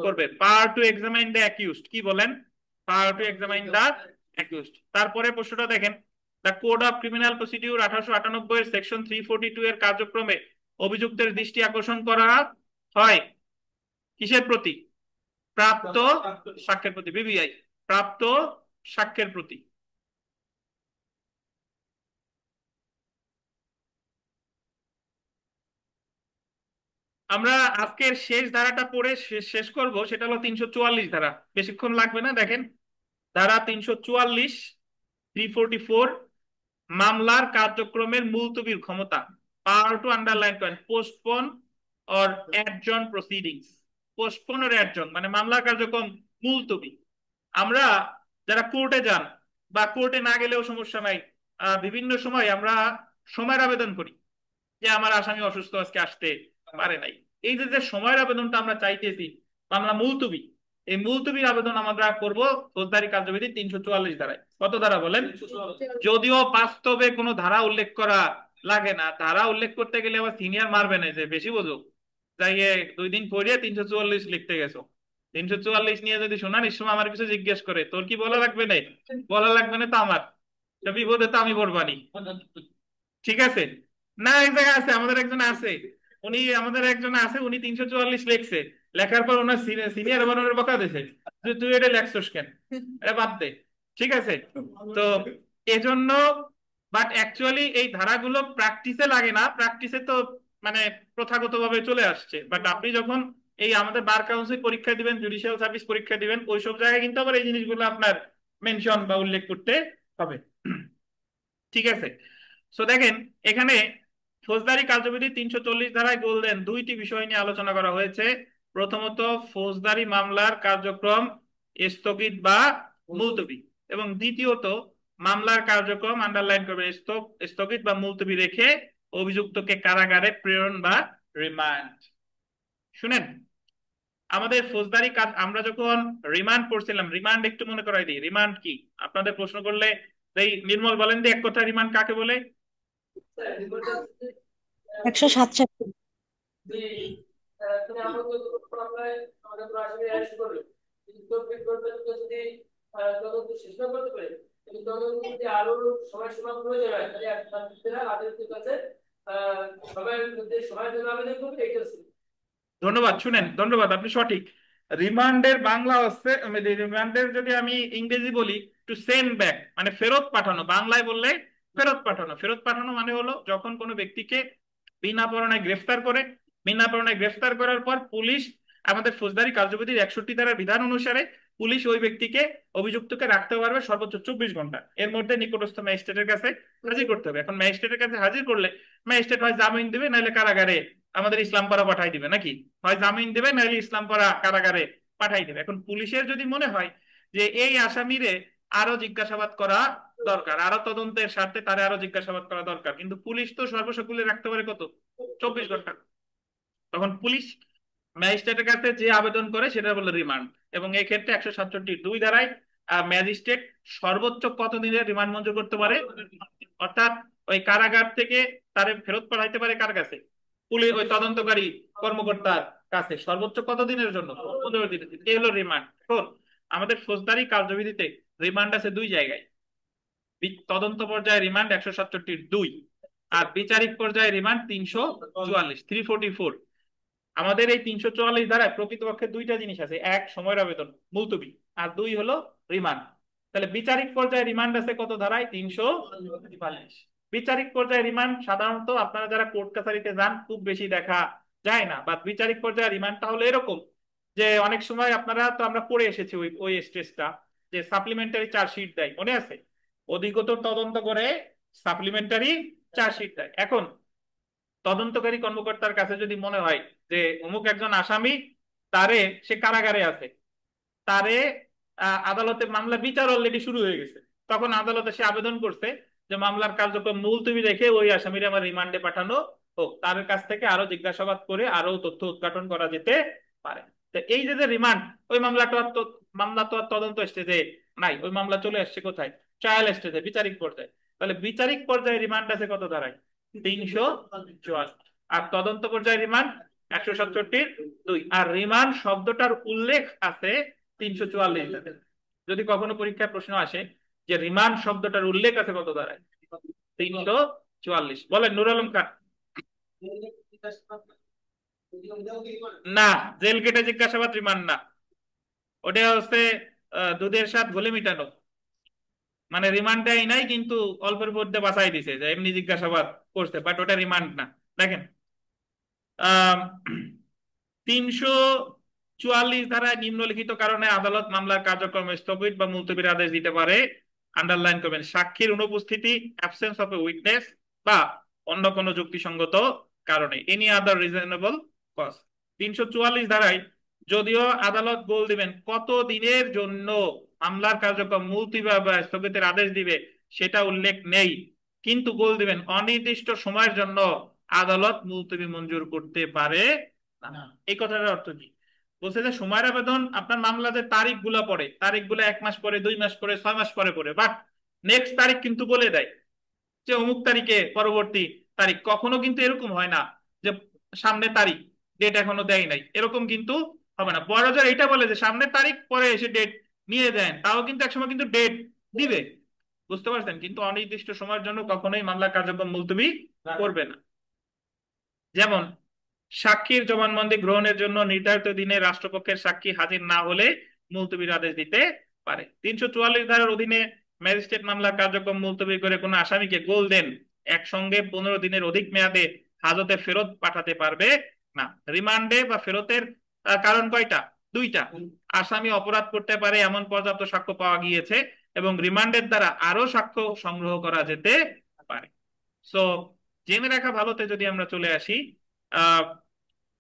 A: করবে। Power to examine the accused, কি বলেন? Power to examine the accused. তারপরে প্রশ্নটা দেখেন, the code of criminal procedure 1898 এর সেকশন 342 এর কার্যক্রমে অভিযুক্তের দৃষ্টি আকর্ষণ করা হয় কিসের প্রতি? প্রাপ্ত সাক্ষ্যের প্রতি। বিবিআই, প্রাপ্ত সাক্ষ্যের প্রতি। আমরা আজকের শেষ ধারাটা পড়ে শেষ করব, সেটা হলো 344 ধারা। বেশিক্ষণ লাগবে না। দেখেন ধারা 344, 344, মামলার কার্যক্রমের মুলতবির ক্ষমতা। Power to underline point, postpone or adjourn proceedings. Postpone or adjourn মানে মামলার কার্যক্রম মুলতবি। আমরা যারা কোর্টে যান বা কোর্টে না গেলেও সমস্যা নাই, বিভিন্ন সময় আমরা সময়ের আবেদন করি যে আমার আসামি অসুস্থ, আজকে আসতে পারে নাই। এই যে সময়ের আবেদনটা আমরা চাইতেছি মামলা মুলতবি, এই মুলতবির আবেদন আমরা করব ফৌজদারি কার্যবিধি 344 ধারায়। কত ধারা বলেন? যদিও বাস্তবে কোনো ধারা উল্লেখ করা লাগে না, ধারা উল্লেখ করতে গেলে আবার সিনিয়র মারবে না যে বেশি বোঝো, তাই 2 দিন পরে 344 লিখতে গেছো। 344 নিয়ে যদি শুনানির সময় আমার কিছু জিজ্ঞেস করে, তোর কি বলা লাগবে না? বলা লাগবে না তো আমার, বিপদে তো আমি পড়বানি। ঠিক আছে না? এক জায়গায় আছে, আমাদের একজন আছে, উনি 344 লিখছে, লেখার পর ওনার সিনিয়র বানানোর বকা দিয়েছে যে তুই এটা লেখছস কেন, এটা বাদ দে। ঠিক আছে, তো এজন্য, বাট অ্যাকচুয়ালি এই ধারাগুলো প্র্যাকটিসে লাগে না, প্র্যাকটিসে তো মানে প্রথাগত ভাবে চলে আসছে। বাট আপনি যখন এই আমাদের বার কাউন্সিল পরীক্ষা দিবেন, জুডিশিয়াল সার্ভিস পরীক্ষা দিবেন, ওইসব জায়গায় কিন্তু আবার এই জিনিসগুলো আপনার মেনশন বা উল্লেখ করতে হবে। ঠিক আছে, সো দেখেন এখানে ফৌজদারি কার্যবিধি 340 ধারায় গোল্ডেন 2টি বিষয় নিয়ে আলোচনা করা হয়েছে। প্রথমত ফৌজদারি মামলার কার্যক্রম স্থগিত বা মুলতবি, এবং দ্বিতীয়ত মামলার কার্যক্রম আন্ডারলাইন করবে স্থগিত বা মুলতবি রেখে অভিযুক্তকে কারাগারে প্রেরণ বা রিমান্ড। শুনেন, আমাদের ফৌজদারি কাজ আমরা যখন রিমান্ড পড়ছিলাম, রিমান্ড একটু মনে করাই দিই, রিমান্ড কি আপনাদের প্রশ্ন করলে এই নির্মল বলেন দিয়ে এক কথা, রিমান্ড কাকে বলে?
C: 167
D: যে তুমি আমাকে মামলায় আমাদের কোনো আসামি অ্যারেস্ট করবে, কিন্তু তদন্ত পর্যন্ত যদি তদন্ত শেষ না করতে পারে, কিন্তু তদন্ত যদি আরো সময়সীমা প্রয়োজন হয়, তাহলে আপনারা আদালতের কাছে আহ সময়ের মধ্যে সময় জন্য আবেদন করবে, এটা ছিল।
A: ধন্যবাদ। শুনেন, ধন্যবাদ, আপনি সঠিক। রিমান্ডের বাংলা হচ্ছে, রিমান্ডের যদি আমি ইংরেজি বলি, টু সেন্ড ব্যাক, মানে ফেরত পাঠানো। বাংলায় বললে ফেরত পাঠানো। ফেরত পাঠানো মানে হলো যখন কোনো ব্যক্তিকে বিনা পরোয়ানায় গ্রেফতার করে, বিনা পরোয়ানায় গ্রেফতার করার পর পুলিশ আমাদের ফৌজদারি কার্যবিধির 61 ধারার বিধান অনুসারে পুলিশ ওই ব্যক্তিকে, অভিযুক্তকে রাখতে পারবে সর্বোচ্চ 24 ঘন্টা। এর মধ্যে নিকটস্থ ম্যাজিস্ট্রেটের কাছে হাজির করতে হবে। এখন ম্যাজিস্ট্রেটের কাছে হাজির করলে ম্যাজিস্ট্রেট হয় জামিন দিবে, নাহলে কারাগারে আমাদের ইসলামপাড়া পাঠাই দিবে, নাকি হয় জামিন দেবে নাহলে ইসলামপাড়া কারাগারে পাঠাই দেবে। এখন পুলিশের যদি মনে হয় যে এই আসামিরে আরো জিজ্ঞাসাবাদ করা দরকার, আরো তদন্তের স্বার্থে তারে আরো জিজ্ঞাসাবাদ করা দরকার, কিন্তু পুলিশ তো সর্বসকলে রাখতে পারে কত, 24 ঘন্টা। তখন পুলিশ ম্যাজিস্ট্রেটের কাছে যে আবেদন করে সেটা বলে রিমান্ড। এবং এই ক্ষেত্রে 167(2) ধারায় ম্যাজিস্ট্রেট সর্বোচ্চ কত দিনের রিমান্ড মঞ্জুর করতে পারে, অর্থাৎ ওই কারাগার থেকে তারে ফেরত পাঠাইতে পারে কার কাছে, পুলিশ ওই তদন্তকারী কর্মকর্তার কাছে, সর্বোচ্চ কত দিনের জন্য, 15 দিনের। এই হলো রিমান্ড। এখন আমাদের ফৌজদারি কার্যবিধিতে রিমান্ড আছে দুই জায়গায়। তদন্ত পর্যায়ে রিমান্ড 167(2), আর বিচারিক পর্যায়ে রিমান্ড 344, 344। আমাদের এই 344 ধারায় প্রকৃতপক্ষে দুইটা জিনিস আছে, এক সময়ের আবেদন মুলতবি, আর দুই হলো রিমান্ড। তাহলে বিচারিক পর্যায়ে রিমান্ড আছে কত ধারায়, 344। বিচারিক পর্যায়ে রিমান্ড সাধারণত আপনারা যারা কোর্ট কাছারিতে যান খুব বেশি দেখা যায় না, বা বিচারিক পর্যায়ে রিমান্ডটা হলো এরকম যে অনেক সময় আপনারা তো, আমরা পড়ে এসেছি ওই ওই স্টেজটা, যে সাপ্লিমেন্টারি চার্জশিট দেয়, মনে আছে, অধিকতর তদন্ত করে সাপ্লিমেন্টারি চার্জশিট দেয়। এখন তদন্তকারী কর্মকর্তার কাছে যদি মনে হয় যে অমুক একজন আসামি, তারে, সে কারাগারে আছে, তারে আদালতে মামলা বিচার অলরেডি শুরু হয়ে গেছে, তখন আদালতে সে আবেদন করছে যে মামলার কার্যক্রম মুলতবি রেখে ওই আসামির আমার রিমান্ডে পাঠানো হোক, তার কাছ থেকে আরো জিজ্ঞাসাবাদ করে আরো তথ্য উদ্ঘাটন করা যেতে পারে। তো এই যে যে রিমান্ড, ওই মামলা তো আর তদন্ত স্টেজে নাই, ওই মামলা চলে আসছে কোথায়, ট্রায়াল স্টেজে, বিচারিক পর্যায়ে। তাহলে বিচারিক পর্যায়ে রিমান্ড আছে কত ধারায়, 344। আর তদন্ত পর্যায়ে রিমান্ড 167(2), আর রিমান্ড শব্দটার উল্লেখ আছে 344 ধারায়। যদি কখনো পরীক্ষায় প্রশ্ন আসে যে রিমান্ড শব্দটার উল্লেখ আছে কত ধারায়, 344। বলেন নুর আলম খান। না, জেল গেটে জিজ্ঞাসাবাদ রিমান্ড না, ওটা হচ্ছে দুধের স্বাদ ঘোলে মিটানো। মানে রিমান্ড দেয় নাই, কিন্তু অল্পের মধ্যে বাঁচাই দিছে, যে এমনি জিজ্ঞাসাবাদ করছে, বাট ওটা রিমান্ড না। দেখেন, 344 ধারায় নিম্নলিখিত কারণে আদালত মামলার কার্যক্রম স্থগিত বা মুলতবির আদেশ দিতে পারে। আন্ডারলাইন করবেন, সাক্ষীর অনুপস্থিতি, অ্যাবসেন্স অফ এ উইটনেস, বা অন্য কোনো যুক্তিসঙ্গত কারণে, এনি আদার রিজনেবল কজ। 344 ধারায় যদিও আদালত গোল দিবেন কত দিনের জন্য মামলার কার্যক্রম মুলতবি বা স্থগিতের আদেশ দিবে সেটা উল্লেখ নেই, কিন্তু গোল দিবেন অনির্দিষ্ট সময়ের জন্য আদালত মুলতবি মঞ্জুর করতে পারে না। এই কথাটার অর্থ কি, বলছে যে সময়ের আবেদন আপনার মামলাতে তারিখ গুলা পড়ে, তারিখ গুলা 1 মাস পরে, 2 মাস পরে, 6 মাস পরে পড়ে, বাট নেক্সট তারিখ কিন্তু বলে দেয় যে অমুক তারিখে পরবর্তী তারিখ। কখনো কিন্তু এরকম হয় না যে সামনে তারিখ, ডেট এখনো দেয় নাই, এরকম কিন্তু হবে না। বড় জোর এটা বলে যে সামনে তারিখ, পরে এসে ডেট নিয়ে দেন, তাও কিন্তু একসময় কিন্তু ডেট দিবে, বুঝতে পারছেন, কিন্তু অনির্দিষ্ট সময়ের জন্য কখনোই মামলা কার্যক্রম মুলতবি করবে না। যেমন সাক্ষীর জবানবন্দি গ্রহণের জন্য নির্ধারিত দিনে রাষ্ট্রপক্ষের সাক্ষী হাজির না হলে মুলতবির আদেশ দিতে পারে। 344 ধারার অধীনে ম্যাজিস্ট্রেট মামলার কার্যক্রম মুলতবি করে কোনো আসামিকে গোল দেন একসঙ্গে 15 দিনের অধিক মেয়াদে হাজতে ফেরত পাঠাতে পারবে না। রিমান্ডে বা ফেরতের কারণ কয়টা, দুইটা। আসামি অপরাধ করতে পারে এমন পর্যাপ্ত সাক্ষ্য পাওয়া গিয়েছে, এবং রিমান্ডের দ্বারা আরো সাক্ষ্য সংগ্রহ করা যেতে পারে। সো জেনে রাখা ভালোতে যদি আমরা চলে আসি,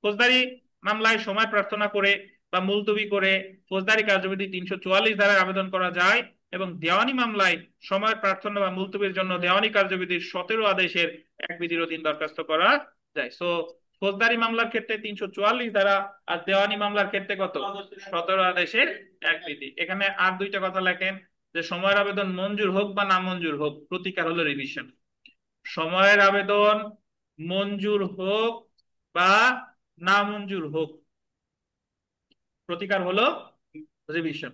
A: ফৌজদারি মামলায় সময় প্রার্থনা করে বা মুলতবি করে ফৌজদারি কার্যবিধি 344 ধারায় আবেদন করা যায়, এবং দেওয়ানি মামলায় সময় প্রার্থনা বা মুলতবির জন্য দেওয়ানি কার্যবিধির 17 আদেশের এক বিধির অধীন দরখাস্ত করা যায়। সো ফৌজদারি মামলার ক্ষেত্রে 344 ধারা, আর দেওয়ানি মামলার ক্ষেত্রে কত, 17 আদেশের এক বিধি। এখানে আর দুইটা কথা লেখেন যে সময়ের আবেদন মঞ্জুর হোক বা না মঞ্জুর হোক, প্রতিকার হলো রিভিশন। সময়ের আবেদন মঞ্জুর হোক বা নামঞ্জুর হোক, প্রতিকার হলো রিভিশন।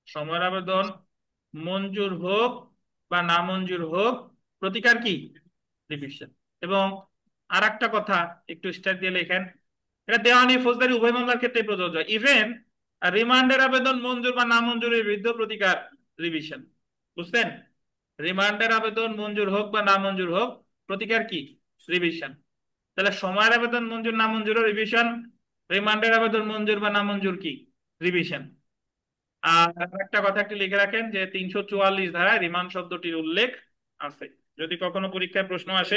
A: সময়ের আবেদন মঞ্জুর হোক বা নামঞ্জুর হোক, প্রতিকার কি? রিভিশন। এবং আর একটা কথা একটু স্টার দিয়ে লেখেন, এটা দেওয়ানি ফৌজদারি উভয় মামলার ক্ষেত্রে প্রযোজ্য। ইভেন রিমান্ডের আবেদন মঞ্জুর বা নামঞ্জুরের বিরুদ্ধে প্রতিকার রিভিশন। বুঝছেন? রিমান্ডের আবেদন মঞ্জুর হোক বা নামঞ্জুর হোক, প্রতিকার কি? রিভিশন। তাহলে সময়ের আবেদন মঞ্জুর নামঞ্জুরও রিভিশন, রিমান্ডের আবেদন মঞ্জুর বা নামঞ্জুর কি? রিভিশন। আর একটা কথা একটু লিখে রাখেন যে 344 ধারায় রিমান্ড শব্দটির উল্লেখ আছে। যদি কখনো পরীক্ষায় প্রশ্ন আসে,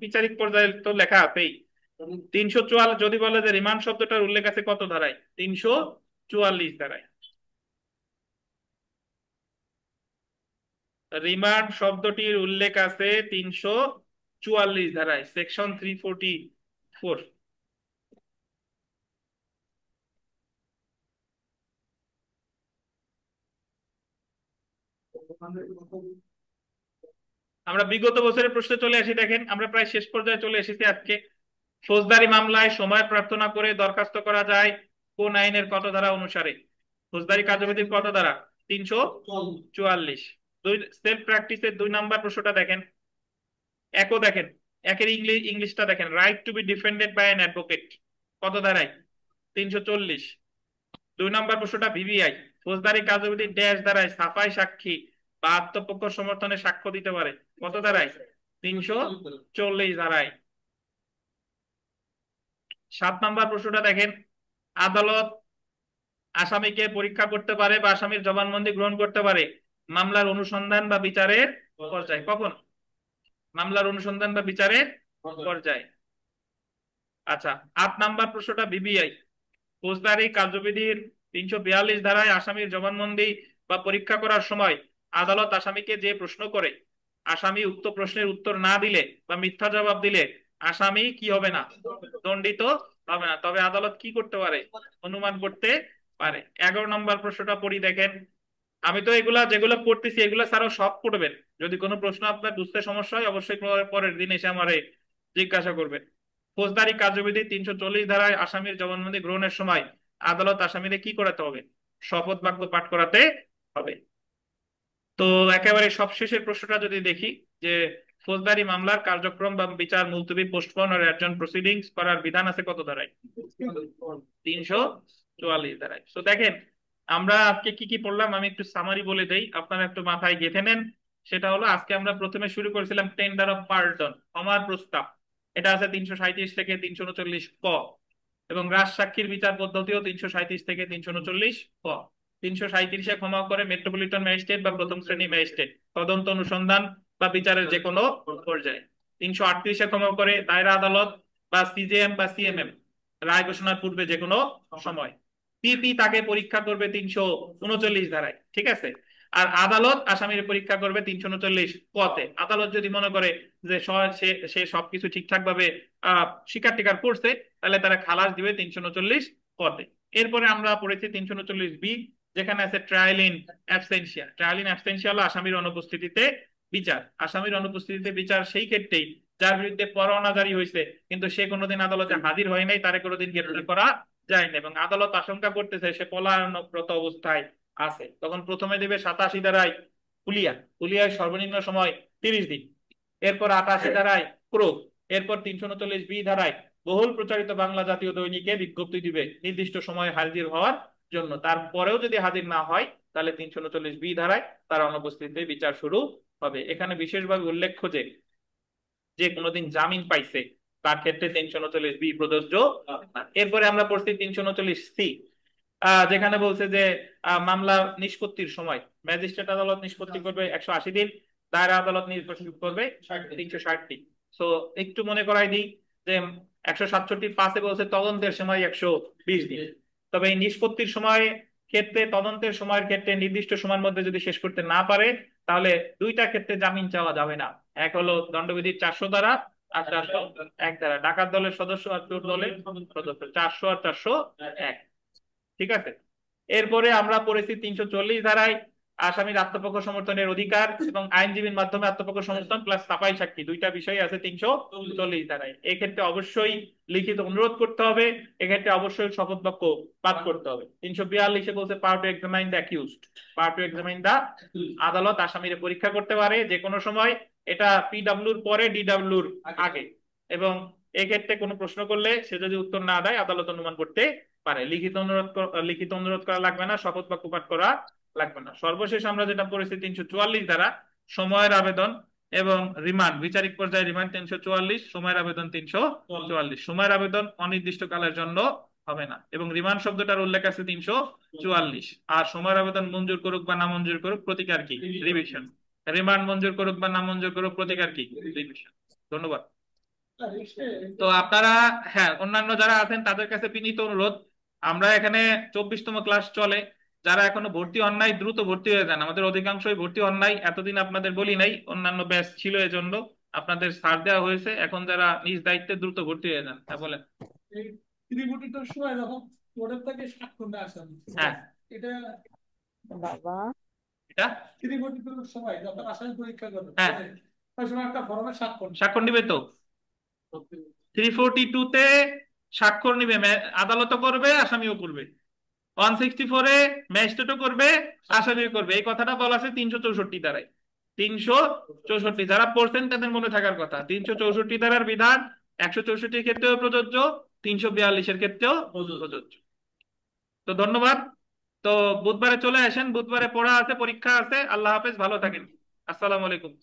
A: বিচারিক পর্যায়ে তো লেখা আছেই। 344 যদি বলে যে রিমান্ড শব্দটার উল্লেখ আছে কত ধারায়? 344 ধারায়। রিমান্ড শব্দটির উল্লেখ আছে 344 ধারায়, সেকশন 344। আমরা বিগত বছরের প্রশ্নে চলে আসি। দেখেন আমরা প্রায় শেষ পর্যায়ে চলে এসেছি আজকে। ফৌজদারি মামলায় সময় প্রার্থনা করে দরখাস্ত করা যায় কোন আইনের কত ধারা অনুসারে? ফৌজদারি কার্যবিধির কত ধারা? 344। দুই সেলফ প্র্যাকটিসের 2 নম্বর প্রশ্নটা দেখেন। একও দেখেন, একের ইংলিশটা দেখেন, right to be defended by an advocate, কত ধারায়? 340। 2 নম্বর প্রশ্নটা ভিভিআই, ফৌজদারি কার্যবিধি ড্যাশ ধারায় সাফাই সাক্ষী বা আত্মপক্ষ সমর্থনে সাক্ষ্য দিতে পারে, কত ধারায়? 340 ধারায়। 7 নম্বর প্রশ্নটা দেখেন, আদালত আসামিকে পরীক্ষা করতে পারে বা আসামির জবানবন্দি গ্রহণ করতে পারে মামলার অনুসন্ধান বা বিচারের পর্যায়ে, কখন? মামলার অনুসন্ধান বা বিচারের পর্যায়ে। আচ্ছা, 8 নম্বর প্রশ্নটা বিবিআই, ফৌজদারি কার্যবিধির 342 ধারায় আসামির জবানবন্দি বা পরীক্ষা করার সময় আদালত আসামিকে যে প্রশ্ন করে, আসামি উক্ত প্রশ্নের উত্তর না দিলে বা মিথ্যা জবাব দিলে আসামি কি হবে না? দণ্ডিত হবে না। তবে আদালত কি করতে পারে? অনুমান করতে পারে। 11 নম্বর প্রশ্নটা পড়ি দেখেন। আমি তো এগুলা যেগুলো পড়তেছি এগুলো ছাড়াও সব পড়বেন। যদি কোনো প্রশ্ন আপনার বুঝতে সমস্যা হয় অবশ্যই পরের দিন এসে আমারে জিজ্ঞাসা করবেন। ফৌজদারি কার্যবিধি 340 ধারায় আসামির জবানবন্দি গ্রহণের সময় আদালত আসামিরে কি করাতে হবে? শপথ বাক্য পাঠ করাতে হবে। তো একেবারে সবশেষের প্রশ্নটা যদি দেখি যে ফৌজদারি মামলার কার্যক্রম বা বিচার মুলতবি, পোস্টপোন আর অ্যাডজন প্রসিডিংস করার বিধান আছে কত ধারায়? 344 ধারায়। তো দেখেন আমরা আজকে কি কি পড়লাম আমি একটু সামারি বলে দেই, আপনারা একটু মাথায় গেঁথে নেন। সেটা হলো, আজকে আমরা প্রথমে শুরু করেছিলাম টেন্ডার অফ পার্ডন, ক্ষমার প্রস্তাব। এটা আছে 337 থেকে 339 ক। এবং রাজসাক্ষীর বিচার পদ্ধতিও 337 থেকে 339 ক। 337-এ ক্ষমা করে মেট্রোপলিটন ম্যাজিস্ট্রেট বা প্রথম শ্রেণী ম্যাজিস্ট্রেট তদন্ত অনুসন্ধান বা বিচারের যে কোনো পর্যায়ে। 338-এ ক্ষমা করে দায়রা আদালত বা সিজেএম বা সিএমএম রায় ঘোষণার পূর্বে যে কোনো সময়। পিপি তাকে পরীক্ষা করবে 339 ধারায়, ঠিক আছে। আর আদালত আসামির পরীক্ষা করবে 339 কতে। আদালত যদি মনে করে যে সে সবকিছু ঠিকঠাক ভাবে স্বীকার টিকার করছে, তাহলে তারা খালাস দিবে 339 কতে। এরপরে আমরা পড়েছি 339 বি, যেখানে আছে trial in absentia. Trial in absentia হলো আসামির অনুপস্থিতিতে বিচার। আসামির অনুপস্থিতিতে বিচার সেই ক্ষেত্রেই যার বিরুদ্ধে পরোয়ানা জারি হয়েছে কিন্তু সে কোনোদিন আদালতে হাজির হয় নাই, তারে কোনোদিন গ্রেফতার করা যায় না এবং আদালত আশঙ্কা করতেছে সে পলায়নরত অবস্থায় আছে, তখন প্রথমে দেবে 87 ধারায় হুলিয়া। হুলিয়ার সর্বনিম্ন সময় 30 দিন। এরপর 88 ধারায় ক্রোধ। এরপর 339 বি ধারায় বহুল প্রচারিত বাংলা জাতীয় দৈনিকে বিজ্ঞপ্তি দিবে নির্দিষ্ট সময়ে হাজির হওয়ার জন্য। তারপরেও যদি হাজির না হয় তাহলে 339 বি ধারায় তার অনুপস্থিতিতে বিচার শুরু হবে। এখানে বিশেষভাবে উল্লেখ্য যে যে কোনোদিন জামিন পাইছে তার ক্ষেত্রে 339 বি প্রযোজ্য না। এরপরে আমরা পড়ছি 339 সি, যেখানে বলছে যে মামলা নিষ্পত্তির সময় ম্যাজিস্ট্রেট আদালত নিষ্পত্তি করবে 180 দিন, দায়রা আদালত নিষ্পত্তি করবে 360 দিন। তো একটু মনে করাই দিই যে 167(5)-এ বলছে তদন্তের সময় 120 দিন। তবে এই নিষ্পত্তির সময় ক্ষেত্রে, তদন্তের সময়ের ক্ষেত্রে নির্দিষ্ট সময়ের মধ্যে যদি শেষ করতে না পারে তাহলে দুইটা ক্ষেত্রে জামিন চাওয়া যাবে না। এক হলো দণ্ডবিধির 400 ধারা আর 401 ধারা। ডাকাত দলের সদস্য আর চোর দলের সদস্য 400 আর 401, ঠিক আছে। এরপরে আমরা পড়েছি 340 ধারায় আসামির আত্মপক্ষ সমর্থনের অধিকার এবং আইনজীবীর মাধ্যমে আত্মপক্ষ সমর্থন প্লাস সাফাই সাক্ষী, দুইটা বিষয় আছে 340 ধারায়। এক্ষেত্রে অবশ্যই লিখিত অনুরোধ করতে হবে, এক্ষেত্রে অবশ্যই শপথ বাক্য পাঠ করতে হবে। 342-এ বলছে power to examine the accused, power to examine the, আদালত আসামিরে পরীক্ষা করতে পারে যে কোনো সময়, এটা পিডব্লিউর পরে ডিডব্লিউর আগে, এবং এক্ষেত্রে কোনো প্রশ্ন করলে সে যদি উত্তর না দেয় আদালত অনুমান করতে পারে। লিখিত অনুরোধ করা লাগবে না, শপথ বাক্য পাঠ করা লাগবে না। সর্বশেষ আমরা যেটা পড়েছি 344 দ্বারা সময়ের আবেদন এবং রিমান্ড, বিচারিক পর্যায়ে রিমান্ড 344, সময়ের আবেদন 344। সময়ের আবেদন অনির্দিষ্ট কালের জন্য হবে না, এবং রিমান্ড শব্দটার উল্লেখ আছে 344। আর সময়ের আবেদন মঞ্জুর করুক বা না মঞ্জুর করুক প্রতিকার কি? রিভিশন। রিমান্ড মঞ্জুর করুক বা না মঞ্জুর করুক প্রতিকার কি? রিভিশন। ধন্যবাদ। তো আপনারা, হ্যাঁ, অন্যান্য যারা আছেন তাদের কাছে বিনীত অনুরোধ, আমরা এখানে 24তম ক্লাস চলে, যারা এখনো ভর্তি হন নাই দ্রুত ভর্তি হয়ে যান। আমাদের অধিকাংশই ভর্তি হন নাই, এতদিন আপনাদের বলি নাই, অন্যান্য ব্যাচ ছিল এজন্য আপনাদের ছাড় দেওয়া হয়েছে। এখন যারা নিজ দায়িত্বে দ্রুত ভর্তি হয়ে যান। হ্যাঁ বলেন।
E: এই ত্রিভুটিটার সময় যখন কোর্টের থেকে স্বাক্ষর না আসেন,
A: হ্যাঁ,
E: এটা
C: বাবা,
A: এটা
E: ত্রিভুটিটার সময় যখন আসামি পরীক্ষা করে,
A: হ্যাঁ,
E: ওই সময় একটা ফর্মে স্বাক্ষর
A: স্বাক্ষর নিবে তো 342-তে স্বাক্ষর নিবে, আদালতও করবে আসামিও করবে। 164-এ ম্যাজিস্ট্রেটও করবে আসামিও করবে। এই কথাটা বলা আছে 364 ধারায়। 364 যারা পড়ছেন তাদের মনে থাকার কথা, 364 ধারার বিধান 164 ক্ষেত্রেও প্রযোজ্য, 342-এর ক্ষেত্রেও প্রযোজ্য। তো ধন্যবাদ। তো বুধবারে চলে আসেন, বুধবারে পড়া আছে, পরীক্ষা আছে। আল্লাহ হাফেজ, ভালো থাকেন। আসসালামু আলাইকুম।